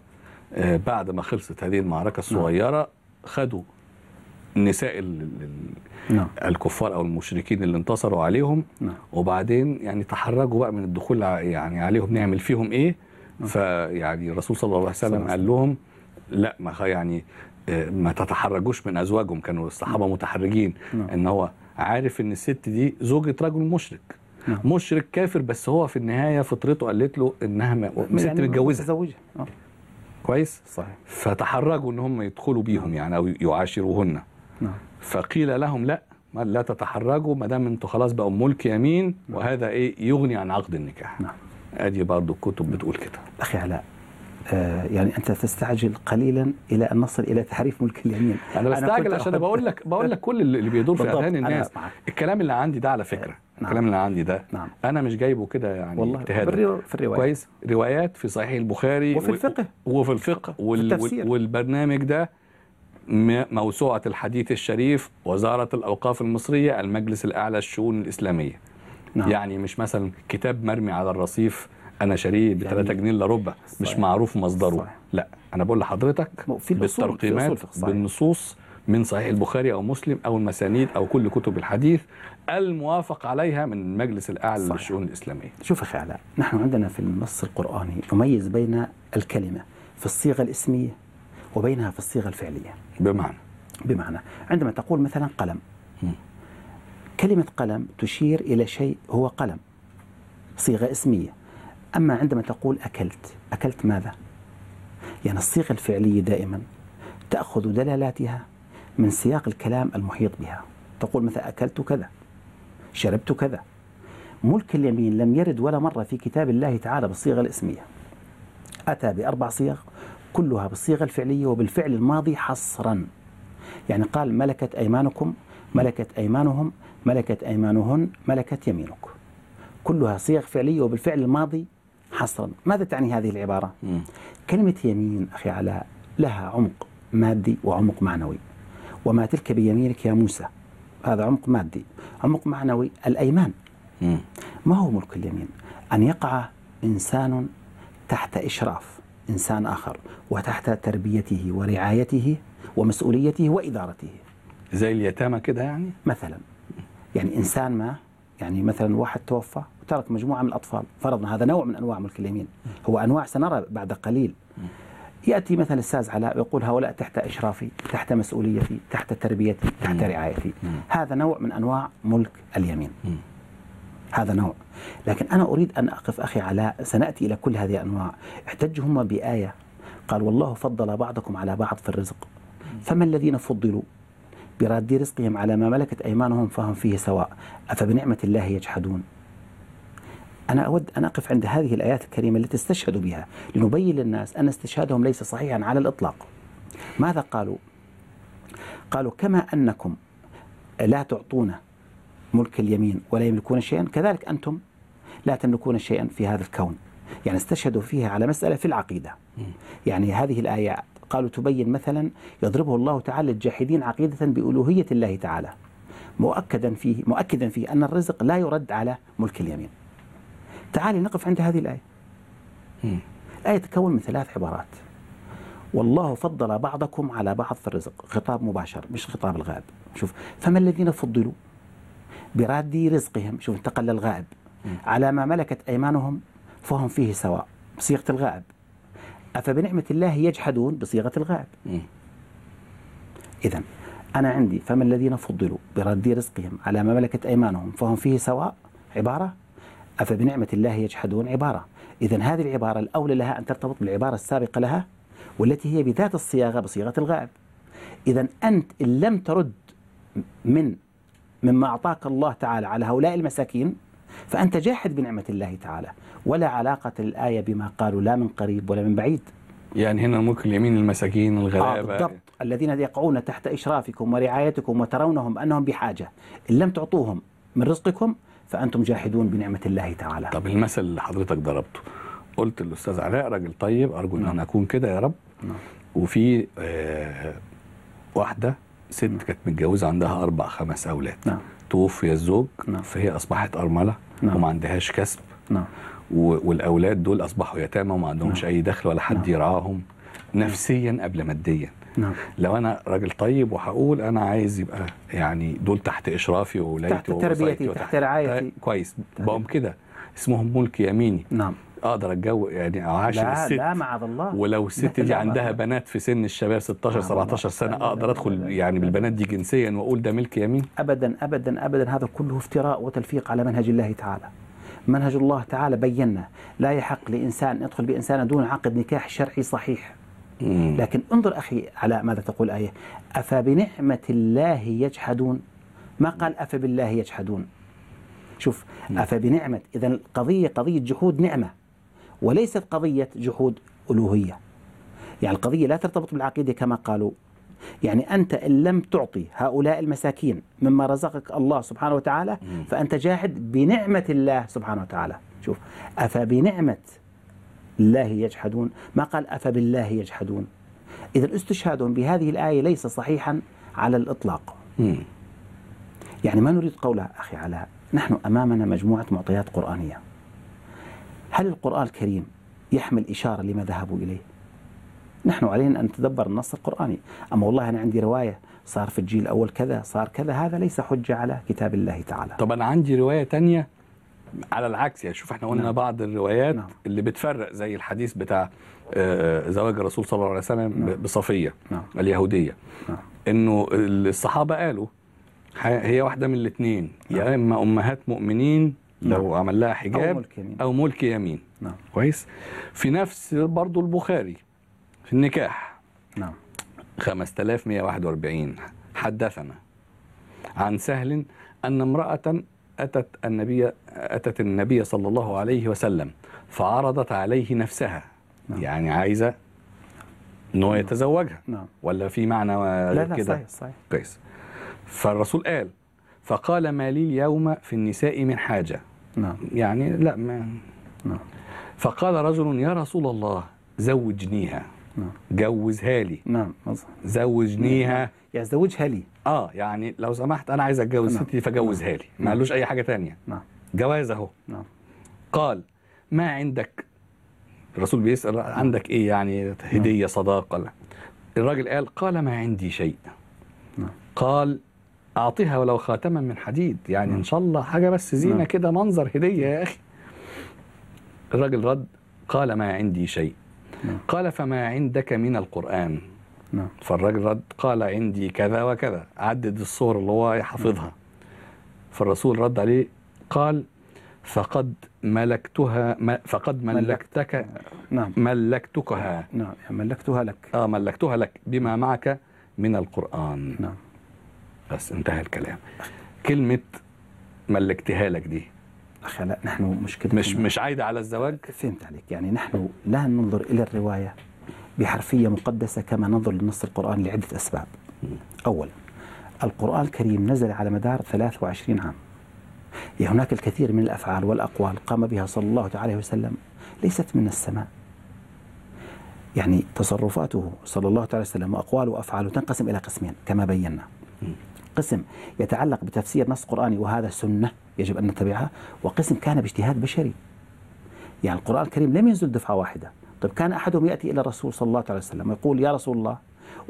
[SPEAKER 1] بعد ما خلصت هذه المعركة الصغيرة خدوا نساء الكفار أو المشركين اللي انتصروا عليهم، وبعدين يعني تحرجوا بقى من الدخول يعني عليهم نعمل فيهم إيه. فيعني الرسول صلى الله عليه وسلم قال لهم لا، ما تتحرجوش من أزواجهم. كانوا الصحابة متحرجين إن هو عارف إن الست دي زوجة رجل مشرك، مشرك كافر، بس هو في النهاية فطرته قالت له إنها ست متجوزة. كويس؟
[SPEAKER 2] صحيح. فتحرجوا
[SPEAKER 1] إن هم يدخلوا بيهم يعني أو يعاشروهن. فقيل لهم لا تتحرجوا ما دام انتوا خلاص بقوا ملك يمين، وهذا يغني عن عقد النكاح. ادي برضه الكتب بتقول كده.
[SPEAKER 2] اخي علاء، يعني انت تستعجل قليلا الى ان نصل الى تحريف ملك اليمين.
[SPEAKER 1] انا بستعجل عشان بقول لك كل اللي بيدور في اذهان الناس. الكلام اللي عندي ده على فكره الكلام اللي عندي ده انا مش جايبه كده يعني اجتهادا.
[SPEAKER 2] في الروايات
[SPEAKER 1] كويس، روايات في صحيح البخاري
[SPEAKER 2] وفي الفقه
[SPEAKER 1] والبرنامج ده موسوعة الحديث الشريف، وزارة الأوقاف المصرية، المجلس الأعلى للشؤون الإسلامية. يعني مش مثلا كتاب مرمي على الرصيف أنا شاريه ب3 جنيه إلا ربع مش معروف مصدره. لا، أنا بقول لحضرتك بالترقيمات بالنصوص من صحيح البخاري أو مسلم أو المسانيد أو كل كتب الحديث الموافق عليها من المجلس الأعلى للشؤون الإسلامية.
[SPEAKER 2] شوف أخي علاء، نحن عندنا في النص القرآني نميز بين الكلمة في الصيغة الاسمية وبينها في الصيغة الفعلية. بمعنى عندما تقول مثلا قلم، كلمة قلم تشير إلى شيء هو قلم، صيغة اسمية. أما عندما تقول أكلت ماذا؟ يعني الصيغة الفعلية دائما تأخذ دلالاتها من سياق الكلام المحيط بها. تقول مثلا أكلت كذا، شربت كذا. ملك اليمين لم يرد ولا مرة في كتاب الله تعالى بالصيغة الاسمية، أتى ب4 صيغ كلها بالصيغة الفعلية وبالفعل الماضي حصرا. يعني قال ملكت أيمانكم، ملكت أيمانهم، ملكت أيمانهن، ملكت يمينك، كلها صيغ فعلية وبالفعل الماضي حصرا. ماذا تعني هذه العبارة؟ كلمة يمين أخي علاء لها عمق مادي وعمق معنوي. وما تلك بيمينك يا موسى، هذا عمق مادي. عمق معنوي الأيمان. ما هو ملك اليمين؟ أن يقع إنسان تحت إشراف إنسان آخر وتحت تربيته ورعايته ومسؤوليته وإدارته.
[SPEAKER 1] زي اليتامى كده يعني؟
[SPEAKER 2] مثلا يعني إنسان ما، يعني مثلا واحد توفى وترك مجموعة من الأطفال، فرضنا هذا نوع من أنواع ملك اليمين. هو أنواع سنرى بعد قليل. يأتي مثلا الأستاذ علاء ويقول هؤلاء تحت إشرافي، تحت مسؤوليتي، تحت تربيتي، تحت رعايتي. هذا نوع من أنواع ملك اليمين. هذا نوع. لكن أنا أريد أن أقف أخي علاء، سنأتي إلى كل هذه الأنواع. احتجوا هم بآية قال والله فضل بعضكم على بعض في الرزق، فما الذين فضلوا براد رزقهم على ما ملكت أيمانهم فهم فيه سواء أفبنعمة الله يجحدون. أنا أود أن أقف عند هذه الآيات الكريمة التي استشهدوا بها لنبين للناس أن استشهادهم ليس صحيحا على الإطلاق. ماذا قالوا؟ قالوا كما أنكم لا تعطون ملك اليمين ولا يملكون شيئا، كذلك أنتم لا تملكون شيئا في هذا الكون. يعني استشهدوا فيها على مسألة في العقيدة. يعني هذه الآية قالوا تبين مثلا يضربه الله تعالى للجاحدين عقيدة بألوهية الله تعالى، مؤكدا فيه أن الرزق لا يرد على ملك اليمين. تعالي نقف عند هذه الآية. الآية تتكون من 3 عبارات. والله فضل بعضكم على بعض في الرزق، خطاب مباشر مش خطاب الغائب. شوف، فما الذين فضلوا براد رزقهم، شوف انتقل للغائب، على ما ملكت أيمانهم فهم فيه سواء بصيغة الغائب. أفبنعمة الله يجحدون بصيغة الغائب. إذن أنا عندي فما الذين فضلوا براد رزقهم على ما ملكت أيمانهم فهم فيه سواء عبارة، أفبنعمة الله يجحدون عبارة. إذن هذه العبارة الأولى لها أن ترتبط بالعبارة السابقة لها والتي هي بذات الصياغة بصيغة الغائب. إذن أنت إن لم ترد مما أعطاك الله تعالى على هؤلاء المساكين فأنت جاحد بنعمة الله تعالى، ولا علاقة الآية بما قالوا لا من قريب ولا من بعيد.
[SPEAKER 1] يعني هنا ملك اليمين المساكين الغلابة
[SPEAKER 2] بالضبط، الذين يقعون تحت إشرافكم ورعايتكم وترونهم أنهم بحاجة، إن لم تعطوهم من رزقكم فأنتم جاحدون بنعمة الله تعالى.
[SPEAKER 1] طب المثل اللي حضرتك ضربته، قلت للأستاذ علاء راجل طيب، أرجو أن أنا أكون كده يا رب. وفي واحدة ست كانت متجوزة عندها 4 5 أولاد. توفي الزوج. فهي أصبحت أرملة. وما عندهاش كسب. والأولاد دول أصبحوا يتامى وما عندهمش أي دخل ولا حد يرعاهم نفسيا قبل ماديا. لو أنا راجل طيب وهقول أنا عايز يبقى يعني دول تحت إشرافي وولايتي
[SPEAKER 2] تحت تربيتي تحت رعايتي
[SPEAKER 1] كويس، بقوم كده اسمهم ملك يميني. اقدر اتجوز يعني اعاشر الست.
[SPEAKER 2] لا معاذ الله.
[SPEAKER 1] ولو الست دي عندها بنات في سن الشباب 16 17 سنه اقدر ادخل يعني بالبنات دي جنسيا واقول ده ملك يمين؟
[SPEAKER 2] ابدا ابدا ابدا، هذا كله افتراء وتلفيق على منهج الله تعالى. منهج الله تعالى بينا لا يحق لانسان يدخل بانسان دون عقد نكاح شرعي صحيح. لكن انظر اخي علاء ماذا تقول الايه؟ افبنعمه الله يجحدون، ما قال افبالله يجحدون. شوف، افبنعمه، اذا القضيه قضيه جحود نعمه وليست قضية جحود ألوهية. يعني القضية لا ترتبط بالعقيدة كما قالوا. يعني أنت إن لم تعطي هؤلاء المساكين مما رزقك الله سبحانه وتعالى فأنت جاحد بنعمة الله سبحانه وتعالى. شوف، أفبنعمة الله يجحدون، ما قال أفبالله يجحدون. إذا استشهادهم بهذه الآية ليس صحيحا على الإطلاق. يعني ما نريد قولها أخي علاء، نحن أمامنا مجموعة معطيات قرآنية. هل القرآن الكريم يحمل إشارة لما ذهبوا إليه؟ نحن علينا أن نتدبر النص القرآني. أما والله أنا عندي رواية صار في الجيل الأول كذا صار كذا، هذا ليس حجة على كتاب الله تعالى.
[SPEAKER 1] طب أنا عندي رواية تانية على العكس. يعني شوف، احنا قلنا بعض الروايات اللي بتفرق، زي الحديث بتاع زواج الرسول صلى الله عليه وسلم بصفية اليهودية. إنه الصحابة قالوا هي واحدة من الاثنين، يا إما أمهات مؤمنين لو عمل لها حجاب أو ملك يمين. كويس. في نفس برضو البخاري في النكاح 5141 حدثنا عن سهل أن امرأة أتت النبي صلى الله عليه وسلم فعرضت عليه نفسها. يعني عايزة أنه يتزوجها. ولا في معنى كده؟
[SPEAKER 2] صحيح.
[SPEAKER 1] كويس. فالرسول قال فقال ما لي اليوم في النساء من حاجة. يعني لا ما. فقال رجل يا رسول الله زوجنيها،
[SPEAKER 2] نعم.
[SPEAKER 1] جوزها لي،
[SPEAKER 2] نعم.
[SPEAKER 1] زوجنيها،
[SPEAKER 2] يعني زوجها لي.
[SPEAKER 1] يعني لو سمحت انا عايز اتجوز
[SPEAKER 2] نعم.
[SPEAKER 1] ستي فجوزها لي، ما قالوش اي حاجه تانية.
[SPEAKER 2] نعم.
[SPEAKER 1] جواز اهو.
[SPEAKER 2] نعم.
[SPEAKER 1] قال ما عندك، الرسول بيسأل عندك ايه، يعني هديه صداقه ولا؟ الراجل قال ما عندي شيء.
[SPEAKER 2] نعم.
[SPEAKER 1] قال اعطيها ولو خاتما من حديد، يعني
[SPEAKER 2] نعم.
[SPEAKER 1] ان شاء الله حاجه بس زينه
[SPEAKER 2] نعم.
[SPEAKER 1] كده، منظر هديه يا اخي. الراجل رد قال ما عندي شيء.
[SPEAKER 2] نعم.
[SPEAKER 1] قال فما عندك من القرآن؟
[SPEAKER 2] نعم.
[SPEAKER 1] فالراجل رد قال عندي كذا وكذا، عدد الصور اللي هو حافظها. فالرسول رد عليه قال فقد ملكتها، فقد ملكتك.
[SPEAKER 2] نعم.
[SPEAKER 1] ملكتكها.
[SPEAKER 2] نعم. ملكتها لك.
[SPEAKER 1] ملكتها لك بما معك من القرآن.
[SPEAKER 2] نعم.
[SPEAKER 1] بس انتهى الكلام. كلمة ملكتها لك دي
[SPEAKER 2] أخي لا، نحن مشكلتنا
[SPEAKER 1] مش عايدة على الزواج.
[SPEAKER 2] فهمت عليك. يعني نحن لا ننظر إلى الرواية بحرفية مقدسة كما ننظر للنص القرآني لعدة أسباب. أولا، القرآن الكريم نزل على مدار 23 عام. يعني هناك الكثير من الأفعال والأقوال قام بها صلى الله عليه وسلم ليست من السماء. يعني تصرفاته صلى الله عليه وسلم وأقواله وأفعاله تنقسم إلى قسمين كما بينا. قسم يتعلق بتفسير نص قرآني وهذا سنة يجب أن نتبعها، وقسم كان باجتهاد بشري. يعني القرآن الكريم لم ينزل دفعة واحدة. طيب كان أحدهم يأتي إلى الرسول صلى الله عليه وسلم ويقول يا رسول الله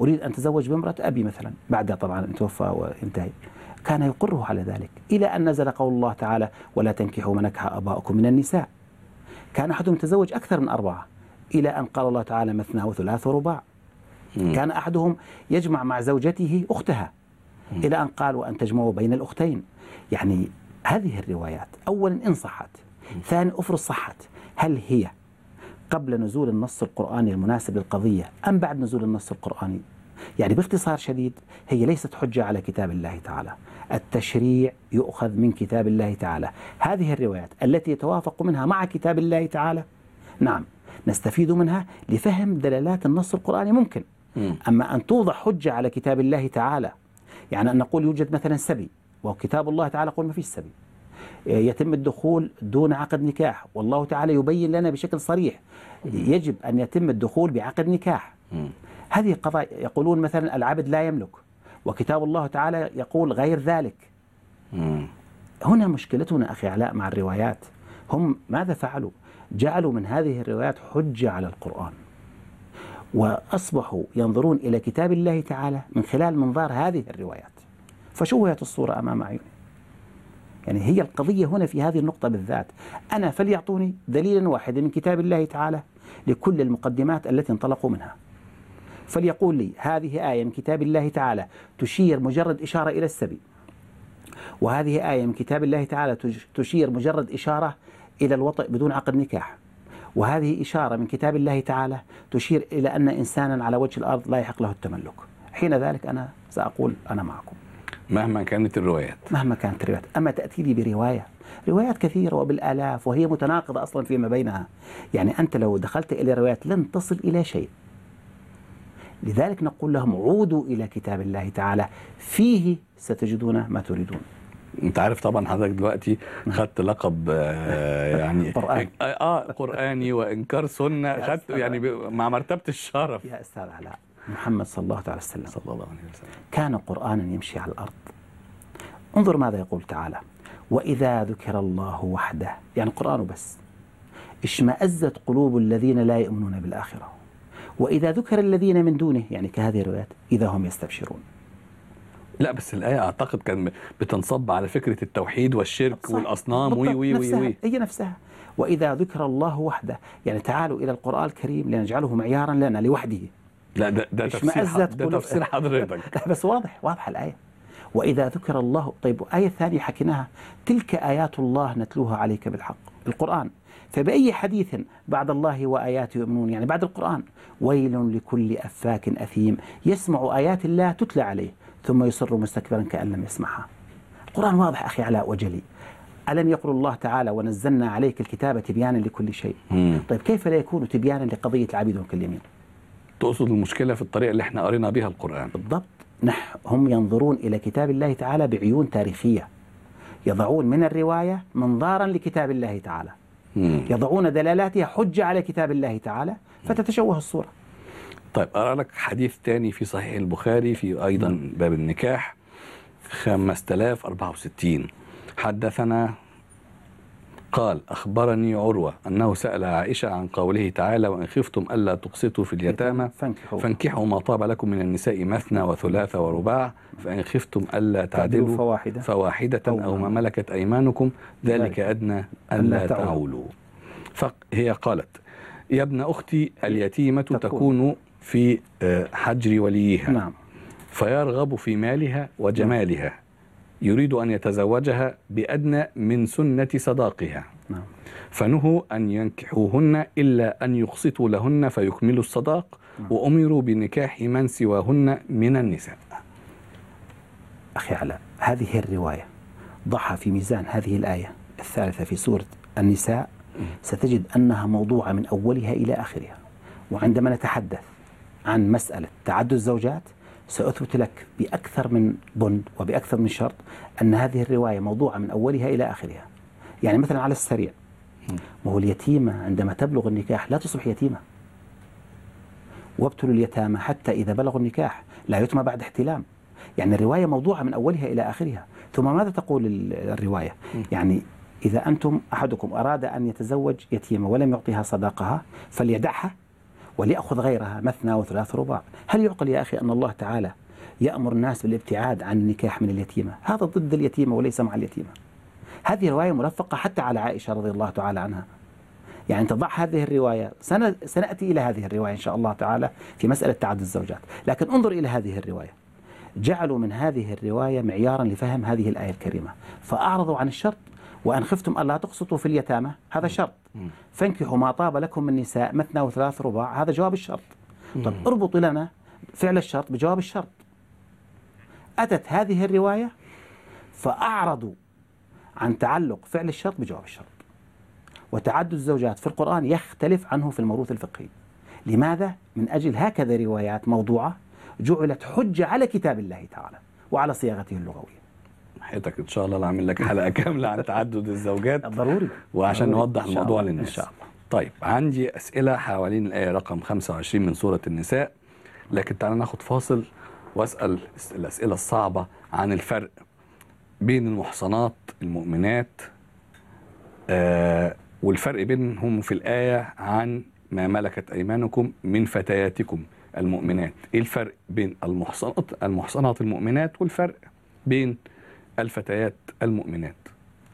[SPEAKER 2] أريد أن أتزوج بامرأة أبي مثلا، بعد طبعا أن توفى وانتهي، كان يقره على ذلك إلى أن نزل قول الله تعالى ولا تنكحوا ما نكح آباؤكم من النساء. كان أحدهم يتزوج أكثر من 4 إلى أن قال الله تعالى مثنى وثلاث ورباع. كان أحدهم يجمع مع زوجته أختها إلى أن قال وأن تجمعوا بين الأختين. يعني هذه الروايات أولا إن صحت، ثانيا أفرض صحت، هل هي قبل نزول النص القرآني المناسب للقضية أم بعد نزول النص القرآني؟ يعني باختصار شديد هي ليست حجة على كتاب الله تعالى. التشريع يؤخذ من كتاب الله تعالى. هذه الروايات التي يتوافق منها مع كتاب الله تعالى نعم نستفيد منها لفهم دلالات النص القرآني ممكن. أما أن توضع حجة على كتاب الله تعالى، يعني أن نقول يوجد مثلا سبي وكتاب الله تعالى يقول ما فيش سبي، يتم الدخول دون عقد نكاح، والله تعالى يبين لنا بشكل صريح يجب أن يتم الدخول بعقد نكاح. هذه قضايا. يقولون مثلا العبد لا يملك وكتاب الله تعالى يقول غير ذلك. هنا مشكلتنا أخي علاء مع الروايات. هم ماذا فعلوا؟ جعلوا من هذه الروايات حجة على القرآن، وأصبحوا ينظرون إلى كتاب الله تعالى من خلال منظار هذه الروايات، فشوهت الصورة أمام عيوني. يعني هي القضية هنا في هذه النقطة بالذات. أنا فليعطوني دليلا واحدا من كتاب الله تعالى لكل المقدمات التي انطلقوا منها، فليقول لي هذه آية من كتاب الله تعالى تشير مجرد إشارة إلى السبي، وهذه آية من كتاب الله تعالى تشير مجرد إشارة إلى الوطئ بدون عقد نكاح، وهذه إشارة من كتاب الله تعالى تشير إلى أن إنسانا على وجه الأرض لا يحق له التملك. حين ذلك أنا سأقول أنا معكم
[SPEAKER 1] مهما كانت الروايات.
[SPEAKER 2] مهما كانت الروايات. أما تأتي لي روايات كثيرة وبالآلاف وهي متناقضة أصلا فيما بينها. يعني أنت لو دخلت إلى روايات لن تصل إلى شيء. لذلك نقول لهم عودوا إلى كتاب الله تعالى فيه ستجدون ما تريدون.
[SPEAKER 1] انت عارف طبعا حضرتك دلوقتي خدت لقب يعني قرآني وإنكار سنة، خدت يعني مع مرتبة الشرف.
[SPEAKER 2] يا أستاذ علاء، محمد صلى الله عليه وسلم كان قرآنا يمشي على الأرض. انظر ماذا يقول تعالى وإذا ذكر الله وحده، يعني قرآن بس، اشمأزت قلوب الذين لا يؤمنون بالآخرة، وإذا ذكر الذين من دونه، يعني كهذه الروايات، إذا هم يستبشرون.
[SPEAKER 1] لا بس الآية أعتقد كان بتنصب على فكرة التوحيد والشرك والأصنام وي
[SPEAKER 2] هي نفسها. وإذا ذكر الله وحده، يعني تعالوا إلى القرآن الكريم لنجعله معيارا لنا لوحده.
[SPEAKER 1] لا ده تفسير حضرتك.
[SPEAKER 2] لا بس واضح الآية. وإذا ذكر الله. طيب آية ثانية حكيناها تلك آيات الله نتلوها عليك بالحق، القرآن. فبأي حديث بعد الله وآياته يؤمنون، يعني بعد القرآن. ويل لكل أفاك أثيم يسمع آيات الله تتلى عليه ثم يصر مستكبرا كأن لم يسمعها. القرآن واضح أخي علاء وجلي. ألم يقل الله تعالى ونزلنا عليك الكتاب تبيانا لكل شيء؟ طيب كيف لا يكون تبيانا لقضية العبيد والمكلمين؟
[SPEAKER 1] تقصد المشكلة في الطريقة اللي احنا قرينا بها القرآن.
[SPEAKER 2] بالضبط. هم ينظرون إلى كتاب الله تعالى بعيون تاريخية، يضعون من الرواية منظارا لكتاب الله تعالى. يضعون دلالاتها حجة على كتاب الله تعالى فتتشوه الصورة.
[SPEAKER 1] طيب أرى لك حديث تاني في صحيح البخاري في أيضا باب النكاح 5064. حدثنا قال أخبرني عروة أنه سأل عائشة عن قوله تعالى وإن خفتم ألا تقسطوا في اليتامى فانكحوا ما طاب لكم من النساء مثنى وثلاث ورباع فإن خفتم ألا تعدلوا فواحدة أو ما ملكت أيمانكم ذلك أدنى ألا تعولوا. فهي قالت يا ابن أختي اليتيمة تكون في حجر وليها
[SPEAKER 2] نعم.
[SPEAKER 1] فيرغب في مالها وجمالها يريد أن يتزوجها بأدنى من سنة صداقها
[SPEAKER 2] نعم.
[SPEAKER 1] فنهوا أن ينكحوهن إلا أن يقسطوا لهن فيكملوا الصداق وأمروا بنكاح من سواهن من النساء.
[SPEAKER 2] أخي علاء، هذه الرواية ضعها في ميزان هذه الآية الثالثة في سورة النساء ستجد أنها موضوعة من أولها إلى آخرها. وعندما نتحدث عن مسألة تعدد الزوجات سأثبت لك بأكثر من بند وبأكثر من شرط أن هذه الرواية موضوعة من أولها إلى آخرها. يعني مثلا على السريع، وهو اليتيمة عندما تبلغ النكاح لا تصبح يتيمة. وابتلوا اليتامى حتى إذا بلغوا النكاح لا يتم بعد احتلام. يعني الرواية موضوعة من أولها إلى آخرها. ثم ماذا تقول الرواية؟ يعني إذا أنتم أحدكم أراد أن يتزوج يتيمة ولم يعطيها صداقها فليدعها وليأخذ غيرها مثنى وثلاث رباع. هل يعقل يا أخي أن الله تعالى يأمر الناس بالابتعاد عن النكاح من اليتيمة؟ هذا ضد اليتيمة وليس مع اليتيمة. هذه رواية مرفقة حتى على عائشة رضي الله تعالى عنها. يعني تضع هذه الرواية، سنأتي إلى هذه الرواية إن شاء الله تعالى في مسألة تعدد الزوجات، لكن انظر إلى هذه الرواية. جعلوا من هذه الرواية معيارا لفهم هذه الآية الكريمة فأعرضوا عن الشرط وأن خفتم ألا تقسطوا في اليتامى، هذا شرط. فانكحوا ما طاب لكم من نساء مثنى وثلاث رباع، هذا جواب الشرط. طب اربط لنا فعل الشرط بجواب الشرط. أتت هذه الرواية فأعرضوا عن تعلق فعل الشرط بجواب الشرط. وتعدد الزوجات في القرآن يختلف عنه في الموروث الفقهي. لماذا؟ من أجل هكذا روايات موضوعة جعلت حجة على كتاب الله تعالى وعلى صياغته اللغوية.
[SPEAKER 1] حياتك إن شاء الله نعمل لك حلقة كاملة عن تعدد الزوجات
[SPEAKER 2] ضروري،
[SPEAKER 1] وعشان نوضح الموضوع للناس
[SPEAKER 2] إن شاء الله.
[SPEAKER 1] طيب عندي أسئلة حوالين الآية رقم 25 من سورة النساء، لكن تعالى ناخد فاصل وأسأل الأسئلة الصعبة عن الفرق بين المحصنات المؤمنات والفرق بينهم في الآية عن ما ملكت أيمانكم من فتياتكم المؤمنات. إيه الفرق بين المحصنات المؤمنات والفرق بين الفتيات المؤمنات؟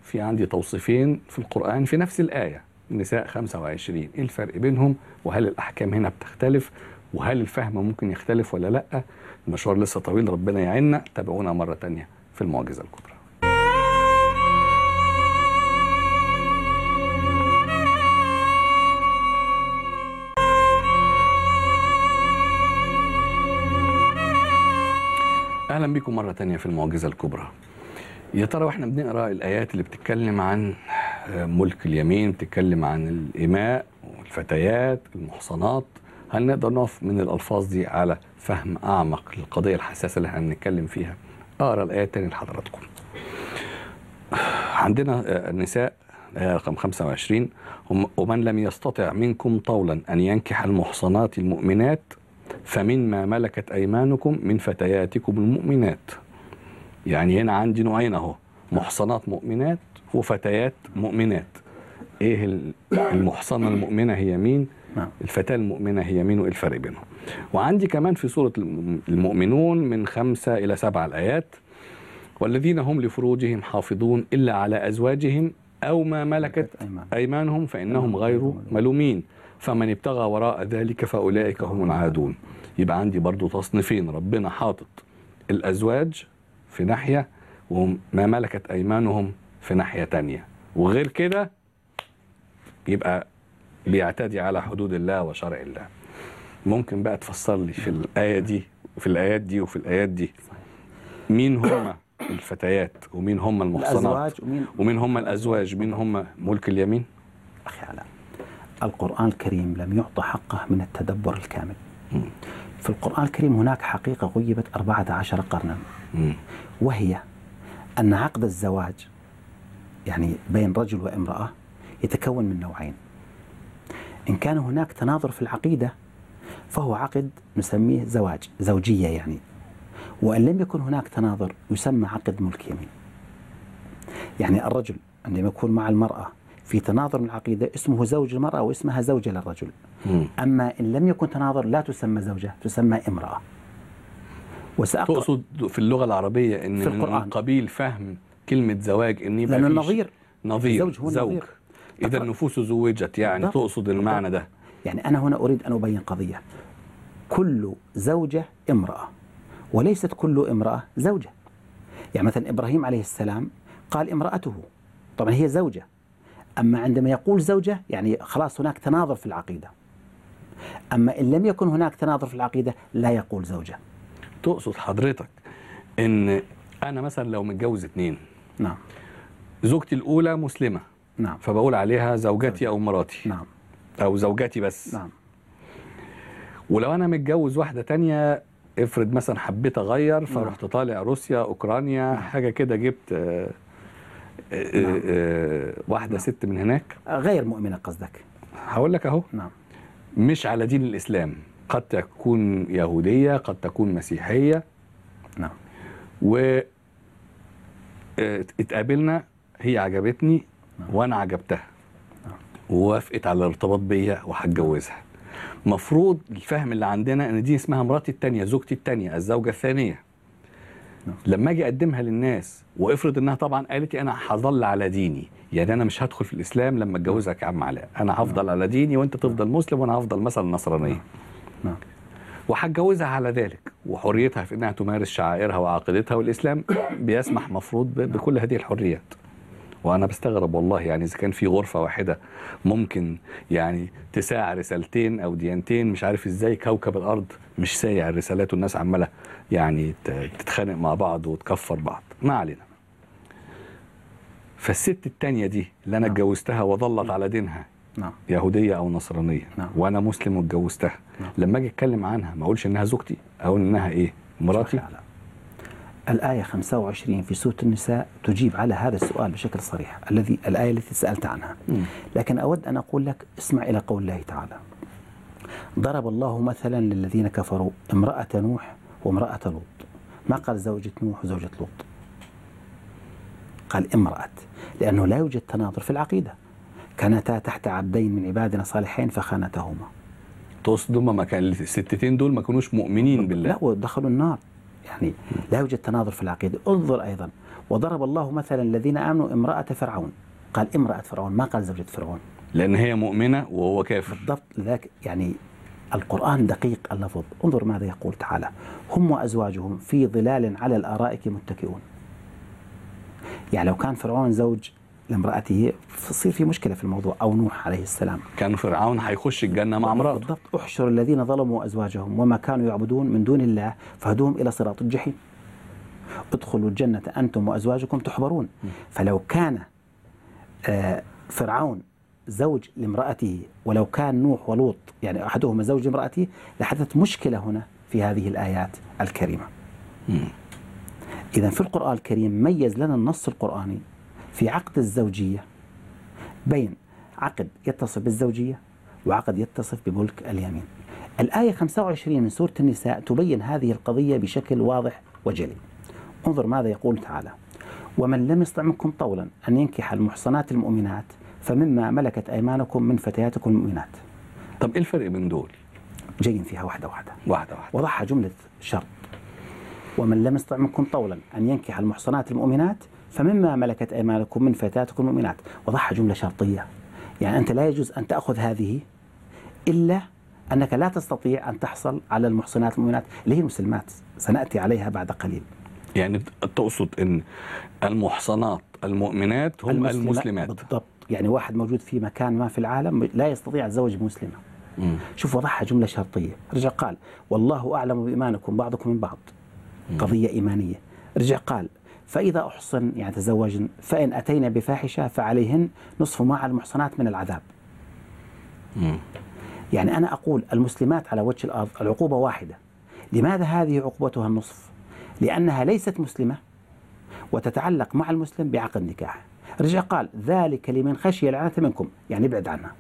[SPEAKER 1] في عندي توصيفين في القرآن في نفس الآية النساء 25. إيه الفرق بينهم وهل الأحكام هنا بتختلف وهل الفهم ممكن يختلف ولا لأ؟ المشوار لسه طويل، ربنا يعيننا. تابعونا مرة تانية في المعجزة الكبرى. أهلا بكم مرة تانية في المعجزة الكبرى. يا ترى واحنا بنقرأ الآيات اللي بتتكلم عن ملك اليمين، بتتكلم عن الإماء والفتيات المحصنات، هل نقدر نقف من الألفاظ دي على فهم أعمق للقضية الحساسة اللي احنا بنتكلم فيها؟ أقرأ الآيات تاني لحضراتكم. عندنا النساء آية رقم 25 ومن لم يستطع منكم طولا أن ينكح المحصنات المؤمنات فمما ملكت أيمانكم من فتياتكم المؤمنات. يعني هنا عندي نوعين اهو، محصنات مؤمنات وفتيات مؤمنات. ايه المحصنة المؤمنة هي مين؟ الفتاة المؤمنة هي مين؟ وايه الفرق بينهم؟ وعندي كمان في سورة المؤمنون من 5 إلى 7 الآيات والذين هم لفروجهم حافظون إلا على أزواجهم أو ما ملكت أيمانهم فإنهم غير ملومين فمن ابتغى وراء ذلك فأولئك هم العادون. يبقى عندي برضو تصنيفين، ربنا حاطط الأزواج في ناحية وما ملكت أيمانهم في ناحية تانية، وغير كده يبقى بيعتدي على حدود الله وشرع الله. ممكن بقى تفسر لي في الآية دي وفي الآيات دي وفي الآيات دي مين هم الفتيات ومين هم المحصنات ومين هم الأزواج ومين هم ملك اليمين؟
[SPEAKER 2] أخي علاء، القرآن الكريم لم يعطى حقه من التدبر الكامل. في القرآن الكريم هناك حقيقة غيبت 14 قرنا، وهي أن عقد الزواج يعني بين رجل وامرأة يتكون من نوعين. إن كان هناك تناظر في العقيدة فهو عقد نسميه زواج، زوجية يعني. وإن لم يكن هناك تناظر يسمى عقد ملك يمين. يعني الرجل عندما يكون مع المرأة في تناظر من العقيدة اسمه زوج المرأة واسمها زوجة للرجل. أما إن لم يكن تناظر لا تسمى زوجة، تسمى امرأة.
[SPEAKER 1] تقصد في اللغة العربية إن
[SPEAKER 2] في
[SPEAKER 1] من
[SPEAKER 2] القرآن
[SPEAKER 1] قبيل فهم كلمة زواج إن يبقى
[SPEAKER 2] لأن النظير
[SPEAKER 1] نظير
[SPEAKER 2] زوج، هو
[SPEAKER 1] زوج
[SPEAKER 2] النظير.
[SPEAKER 1] إذا النفوس زوجت، يعني
[SPEAKER 2] بالضبط.
[SPEAKER 1] تقصد المعنى ده.
[SPEAKER 2] يعني أنا هنا أريد أن أبين قضية: كل زوجة امرأة وليست كل امرأة زوجة. يعني مثلا إبراهيم عليه السلام قال امرأته، طبعا هي زوجة. أما عندما يقول زوجة يعني خلاص هناك تناظر في العقيدة. أما إن لم يكن هناك تناظر في العقيدة لا يقول زوجة.
[SPEAKER 1] تقصد حضرتك إن أنا مثلا لو متجوز 2،
[SPEAKER 2] نعم،
[SPEAKER 1] زوجتي الأولى مسلمة،
[SPEAKER 2] نعم،
[SPEAKER 1] فبقول عليها زوجتي أو مراتي،
[SPEAKER 2] نعم،
[SPEAKER 1] أو زوجتي بس.
[SPEAKER 2] نعم،
[SPEAKER 1] ولو أنا متجوز واحدة تانية، افرض مثلا حبيت أغير فرحت طالع روسيا أوكرانيا حاجة كده، جبت واحدة ست من هناك
[SPEAKER 2] غير مؤمنة قصدك؟
[SPEAKER 1] هقول لك أهو.
[SPEAKER 2] نعم.
[SPEAKER 1] مش على دين الإسلام، قد تكون يهودية، قد تكون مسيحية.
[SPEAKER 2] نعم.
[SPEAKER 1] و اتقابلنا، هي عجبتني وأنا عجبتها، ووافقت على الارتباط بيا وهتجوزها. مفروض الفهم اللي عندنا ان دي اسمها مراتي التانية، زوجتي التانية، الزوجة الثانية. لما اجي اقدمها للناس وافرض انها طبعا قالت لي انا هظل على ديني، يعني انا مش هدخل في الاسلام لما اتجوزك يا عم علاء، انا هفضل على ديني وانت تفضل مسلم وانا هفضل مثلا نصرانية، وهتجوزها على ذلك، وحريتها في انها تمارس شعائرها وعقيدتها، والاسلام بيسمح مفروض بكل هذه الحريات. وانا بستغرب والله، يعني اذا كان في غرفة واحدة ممكن يعني تساع رسالتين او ديانتين، مش عارف ازاي كوكب الارض مش سايع الرسالات والناس عمالة يعني تتخانق مع بعض وتكفر بعض. ما علينا. فالست التانية دي اللي انا اتجوزتها وظلت على دينها، يهودية او نصرانية، وانا مسلم واتجوزتها، لما اجي اتكلم عنها ما اقولش انها زوجتي، اقول انها ايه؟ مراتي.
[SPEAKER 2] الآية 25 في سورة النساء تجيب على هذا السؤال بشكل صريح، الآية التي سألت عنها. لكن أود أن أقول لك اسمع إلى قول الله تعالى: ضرب الله مثلا للذين كفروا امرأة نوح وامرأة لوط. ما قال زوجة نوح وزوجة لوط، قال امرأة، لأنه لا يوجد تناظر في العقيدة. كانتا تحت عبدين من عبادنا صالحين فخانتهما.
[SPEAKER 1] تقصد ما كان الستتين دول ما كانوش مؤمنين بالله؟
[SPEAKER 2] لا، ودخلوا النار. يعني لا يوجد تناظر في العقيدة. انظر أيضا: وضرب الله مثلا الذين آمنوا امرأة فرعون. قال امرأة فرعون، ما قال زوجة فرعون،
[SPEAKER 1] لأن هي مؤمنة وهو كافر.
[SPEAKER 2] بالضبط. لذلك يعني القرآن دقيق اللفظ. انظر ماذا يقول تعالى: هم وأزواجهم في ظلال على الآرائك متكئون. يعني لو كان فرعون زوج لامرأته يصير في مشكلة في الموضوع، أو نوح عليه السلام.
[SPEAKER 1] كان فرعون هيخش الجنة مع مراته.
[SPEAKER 2] بالضبط. احشر الذين ظلموا أزواجهم وما كانوا يعبدون من دون الله فهدوهم إلى صراط الجحيم. ادخلوا الجنة أنتم وأزواجكم تحبرون. فلو كان فرعون زوج لامرأته، ولو كان نوح ولوط يعني أحدهما زوج لامرأته، لحدثت مشكلة هنا في هذه الآيات الكريمة. إذن في القرآن الكريم ميز لنا النص القرآني في عقد الزوجية بين عقد يتصف بالزوجية وعقد يتصف بملك اليمين. الآية 25 من سورة النساء تبين هذه القضية بشكل واضح وجلي. انظر ماذا يقول تعالى: ومن لم يستطع منكم طولا أن ينكح المحصنات المؤمنات فمما ملكت أيمانكم من فتياتكم المؤمنات.
[SPEAKER 1] طب إيه الفرق بين دول؟
[SPEAKER 2] جايين فيها واحدة واحدة. وضعها جملة شرط: ومن لم يستطع منكم طولا أن ينكح المحصنات المؤمنات فمما ملكت أيمانكم من فتياتكم المؤمنات. وضعها جملة شرطية، يعني أنت لا يجوز أن تأخذ هذه إلا أنك لا تستطيع أن تحصل على المحصنات المؤمنات اللي هي المسلمات، سنأتي عليها بعد قليل.
[SPEAKER 1] يعني تقصد أن المحصنات المؤمنات هم المسلمات.
[SPEAKER 2] بالضبط. يعني واحد موجود في مكان ما في العالم لا يستطيع الزواج مسلمة. شوف وضعها جملة شرطية. رجع قال: والله أعلم بإيمانكم بعضكم من بعض. قضية إيمانية. رجع قال: فإذا أحصن يعني تزوجن فإن أتينا بفاحشة فعليهن نصف ما على المحصنات من العذاب. يعني أنا أقول المسلمات على وجه الأرض العقوبة واحدة. لماذا هذه عقوبتها النصف؟ لأنها ليست مسلمة وتتعلق مع المسلم بعقد نكاح. رجع قال ذلك لمن خشي العنة منكم، يعني ابعد عنها.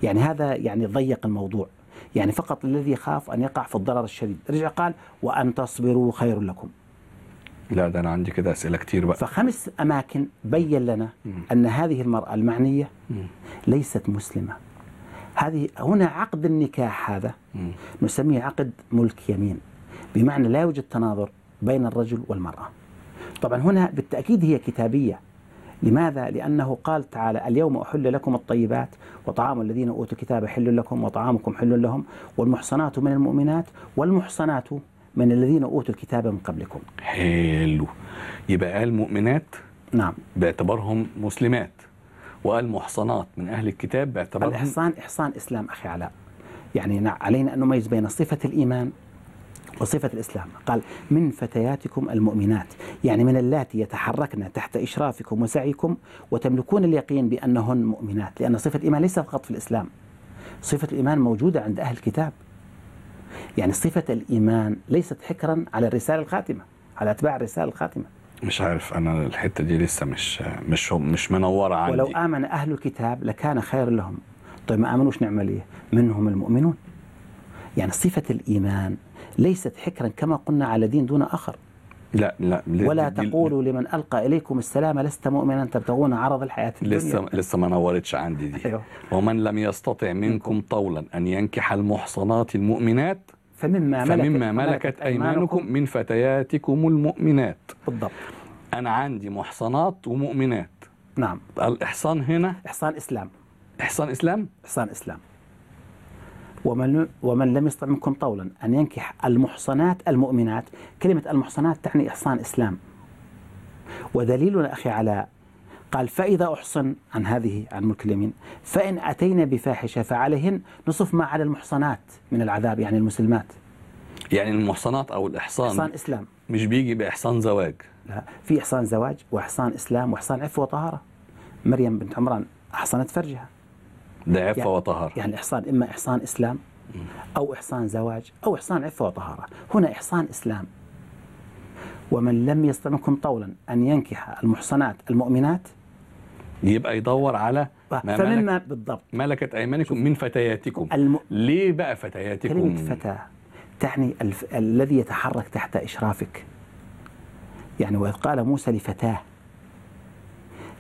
[SPEAKER 2] يعني هذا يعني ضيق الموضوع، يعني فقط الذي يخاف أن يقع في الضرر الشديد. رجع قال وأن تصبروا خير لكم.
[SPEAKER 1] لا ده أنا عندي كده أسئلة كتير بقى.
[SPEAKER 2] فخمس أماكن بين لنا أن هذه المرأة المعنية ليست مسلمة. هنا عقد النكاح هذا نسميه عقد ملك يمين، بمعنى لا يوجد تناظر بين الرجل والمرأة. طبعا هنا بالتأكيد هي كتابية. لماذا؟ لأنه قال تعالى اليوم أحل لكم الطيبات وطعام الذين أوتوا الكتاب حل لكم وطعامكم حل لهم والمحصنات من المؤمنات والمحصنات من الذين أوتوا الكتاب من قبلكم.
[SPEAKER 1] حلو. يبقى قال مؤمنات
[SPEAKER 2] نعم
[SPEAKER 1] باعتبارهم مسلمات، وقال محصنات من أهل الكتاب باعتبارهم
[SPEAKER 2] الإحصان إحصان إسلام أخي علاء. يعني علينا أن نميز بين صفة الإيمان وصفة الإسلام. قال من فتياتكم المؤمنات، يعني من اللاتي يتحركن تحت إشرافكم وسعيكم وتملكون اليقين بأنهن مؤمنات، لأن صفة الإيمان ليست فقط في الإسلام، صفة الإيمان موجودة عند أهل الكتاب. يعني صفة الإيمان ليست حكرا على الرسالة الخاتمة، على أتباع الرسالة الخاتمة.
[SPEAKER 1] مش عارف أنا الحتة دي لسه مش منورة عندي.
[SPEAKER 2] ولو آمن أهل الكتاب لكان خير لهم. طيب ما آمنوش نعمل إيه؟ منهم المؤمنون. يعني صفة الإيمان ليست حكرا كما قلنا على دين دون آخر.
[SPEAKER 1] لا
[SPEAKER 2] ولا تقولوا لمن ألقى إليكم السلام لست مؤمنا تبتغون عرض الحياة الدنيا.
[SPEAKER 1] لسه ما نورتش عندي دي.
[SPEAKER 2] أيوه.
[SPEAKER 1] ومن لم يستطع منكم طولا أن ينكح المحصنات المؤمنات فمما ملكت أيمانكم من فتياتكم المؤمنات.
[SPEAKER 2] بالضبط.
[SPEAKER 1] أنا عندي محصنات ومؤمنات.
[SPEAKER 2] نعم.
[SPEAKER 1] الإحصان هنا
[SPEAKER 2] إحصان إسلام.
[SPEAKER 1] إحصان إسلام؟
[SPEAKER 2] إحصان إسلام. ومن لم يستطع منكم طولا أن ينكح المحصنات المؤمنات، كلمة المحصنات تعني إحصان إسلام. ودليلنا أخي علاء قال فإذا أحصن عن ملك اليمين فإن أتينا بفاحشة فعليهن نصف ما على المحصنات من العذاب، يعني المسلمات.
[SPEAKER 1] يعني المحصنات أو الإحصان
[SPEAKER 2] إحصان إسلام،
[SPEAKER 1] مش بيجي بإحصان زواج.
[SPEAKER 2] لا، في إحصان زواج وإحصان إسلام وإحصان عفة وطهارة. مريم بنت عمران أحصنت فرجها،
[SPEAKER 1] ده عفة وطهارة.
[SPEAKER 2] يعني إحصان إما إحصان إسلام أو إحصان زواج أو إحصان عفة وطهارة. هنا إحصان إسلام. ومن لم يستطع منكم طولا أن ينكح المحصنات المؤمنات
[SPEAKER 1] يبقى يدور على
[SPEAKER 2] فمما بالضبط
[SPEAKER 1] ملكت أيمانكم من فتياتكم. ليه بقى فتياتكم؟
[SPEAKER 2] كلمة فتاة تعني الذي يتحرك تحت إشرافك. يعني وإذ قال موسى لفتاه،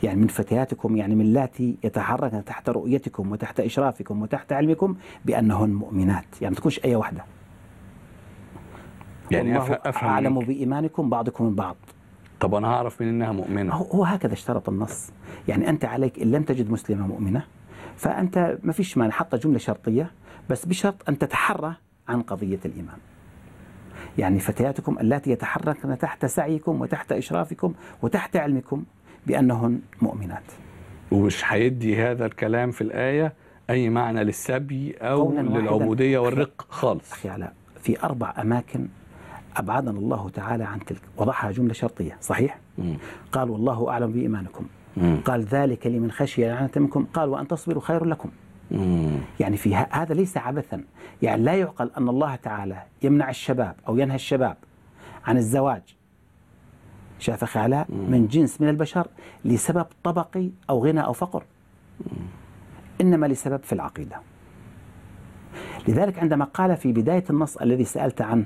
[SPEAKER 2] يعني من فتياتكم، يعني من اللاتي يتحركن تحت رؤيتكم وتحت إشرافكم وتحت علمكم بأنهن مؤمنات. يعني ما تكونش أي واحدة.
[SPEAKER 1] يعني
[SPEAKER 2] أفهم أعلم بإيمانكم بعضكم من بعض.
[SPEAKER 1] طب أنا هعرف من إنها مؤمنة؟
[SPEAKER 2] هو هكذا اشترط النص. يعني أنت عليك إن لم تجد مسلمة مؤمنة فأنت ما فيش مانع، حط جملة شرطية بس بشرط أن تتحرى عن قضية الإيمان. يعني فتياتكم اللاتي يتحركن تحت سعيكم وتحت إشرافكم وتحت علمكم بأنهن مؤمنات.
[SPEAKER 1] ومش هيدي هذا الكلام في الآية أي معنى للسبي أو للعبودية والرق خالص.
[SPEAKER 2] أخي علاء في 4 أماكن أبعدنا الله تعالى عن تلك، وضعها جملة شرطية صحيح؟ قال والله أعلم بإيمانكم. قال ذلك لمن خشي العنة منكم. قال وأن تصبروا خير لكم. يعني في هذا ليس عبثا. يعني لا يعقل أن الله تعالى يمنع الشباب أو ينهى الشباب عن الزواج، شاف أخي علاء، من جنس من البشر لسبب طبقي أو غنى أو فقر، إنما لسبب في العقيدة. لذلك عندما قال في بداية النص الذي سألت عنه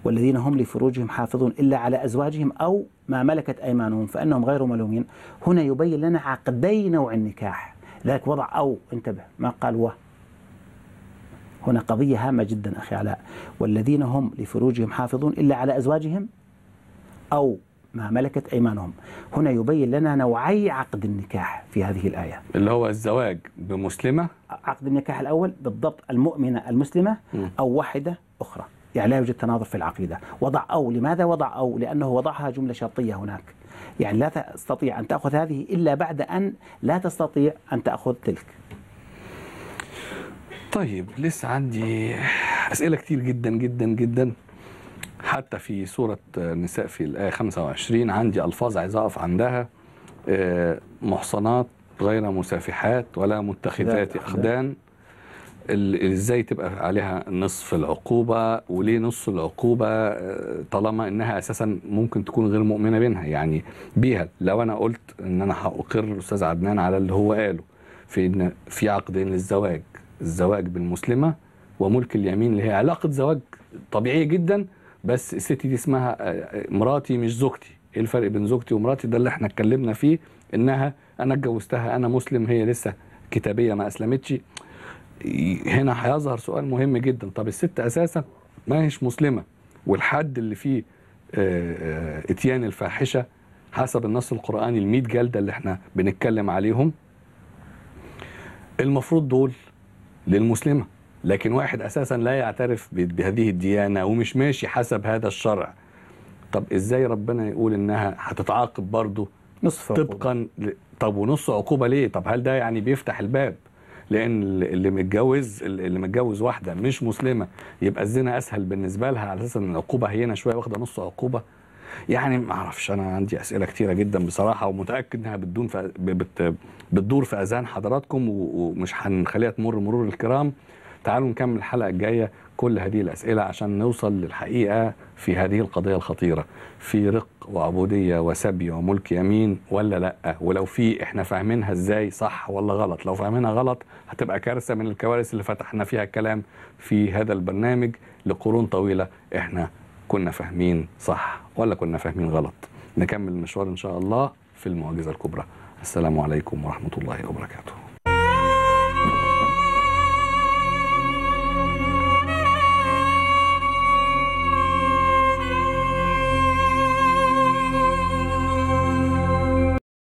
[SPEAKER 2] والذين هم لفروجهم حافظون إلا على أزواجهم أو ما ملكت أيمانهم فإنهم غير ملومين، هنا يبين لنا عقدي نوع النكاح. لذلك وضع أو، انتبه ما قال و. هنا قضية هامة جدا أخي علاء. والذين هم لفروجهم حافظون إلا على أزواجهم أو ما ملكت أيمانهم. هنا يبين لنا نوعي عقد النكاح في هذه الآية،
[SPEAKER 1] اللي هو الزواج بمسلمة.
[SPEAKER 2] عقد النكاح الأول بالضبط المؤمنة المسلمة أو واحدة أخرى، يعني لا يوجد تناظر في العقيدة. وضع أو، لماذا وضع أو؟ لأنه وضعها جملة شرطية هناك. يعني لا تستطيع أن تأخذ هذه إلا بعد أن لا تستطيع أن تأخذ تلك.
[SPEAKER 1] طيب لسه عندي أسئلة كتير جدا جدا جدا. حتى في سورة النساء في الآية 25 عندي ألفاظ عايز أقف عندها. محصنات غير مسافحات ولا متخذات أخدان. ازاي تبقى عليها نصف العقوبة، وليه نصف العقوبة طالما انها اساسا ممكن تكون غير مؤمنة بيها. لو انا قلت ان انا هأقر الاستاذ عدنان على اللي هو قاله في ان في عقدين للزواج، الزواج بالمسلمة وملك اليمين اللي هي علاقة زواج طبيعية جدا، بس الست دي اسمها مراتي مش زوجتي. ايه الفرق بين زوجتي ومراتي؟ ده اللي احنا اتكلمنا فيه، انها انا اتجوزتها انا مسلم، هي لسه كتابية ما اسلمتش. هنا هيظهر سؤال مهم جدا، طب الست اساسا ما هيش مسلمة، والحد اللي فيه اتيان الفاحشة حسب النص القرآني 100 جلدة اللي احنا بنتكلم عليهم، المفروض دول للمسلمة. لكن واحد اساسا لا يعترف بهذه الديانة ومش ماشي حسب هذا الشرع، طب ازاي ربنا يقول انها هتتعاقب برضه
[SPEAKER 2] نصف
[SPEAKER 1] طبقا طب ونص عقوبة ليه؟ طب هل ده يعني بيفتح الباب لان اللي متجوز واحدة مش مسلمة يبقى الزنا اسهل بالنسبة لها على اساس ان العقوبة هينة شوية واخدة نص عقوبة؟ يعني ما اعرفش، انا عندي اسئله كتيره جدا بصراحه، ومتاكد انها بتدور في اذهان حضراتكم ومش هنخليها تمر مرور الكرام. تعالوا نكمل الحلقه الجايه كل هذه الاسئله عشان نوصل للحقيقه في هذه القضيه الخطيره، في رق وعبوديه وسبي وملك يمين ولا لا؟ ولو في احنا فاهمينها ازاي، صح ولا غلط؟ لو فاهمينها غلط هتبقى كارثه من الكوارث اللي فتحنا فيها الكلام في هذا البرنامج لقرون طويله. احنا كنا فاهمين صح ولا كنا فاهمين غلط؟ نكمل المشوار إن شاء الله في المعجزة الكبرى. السلام عليكم ورحمة الله وبركاته.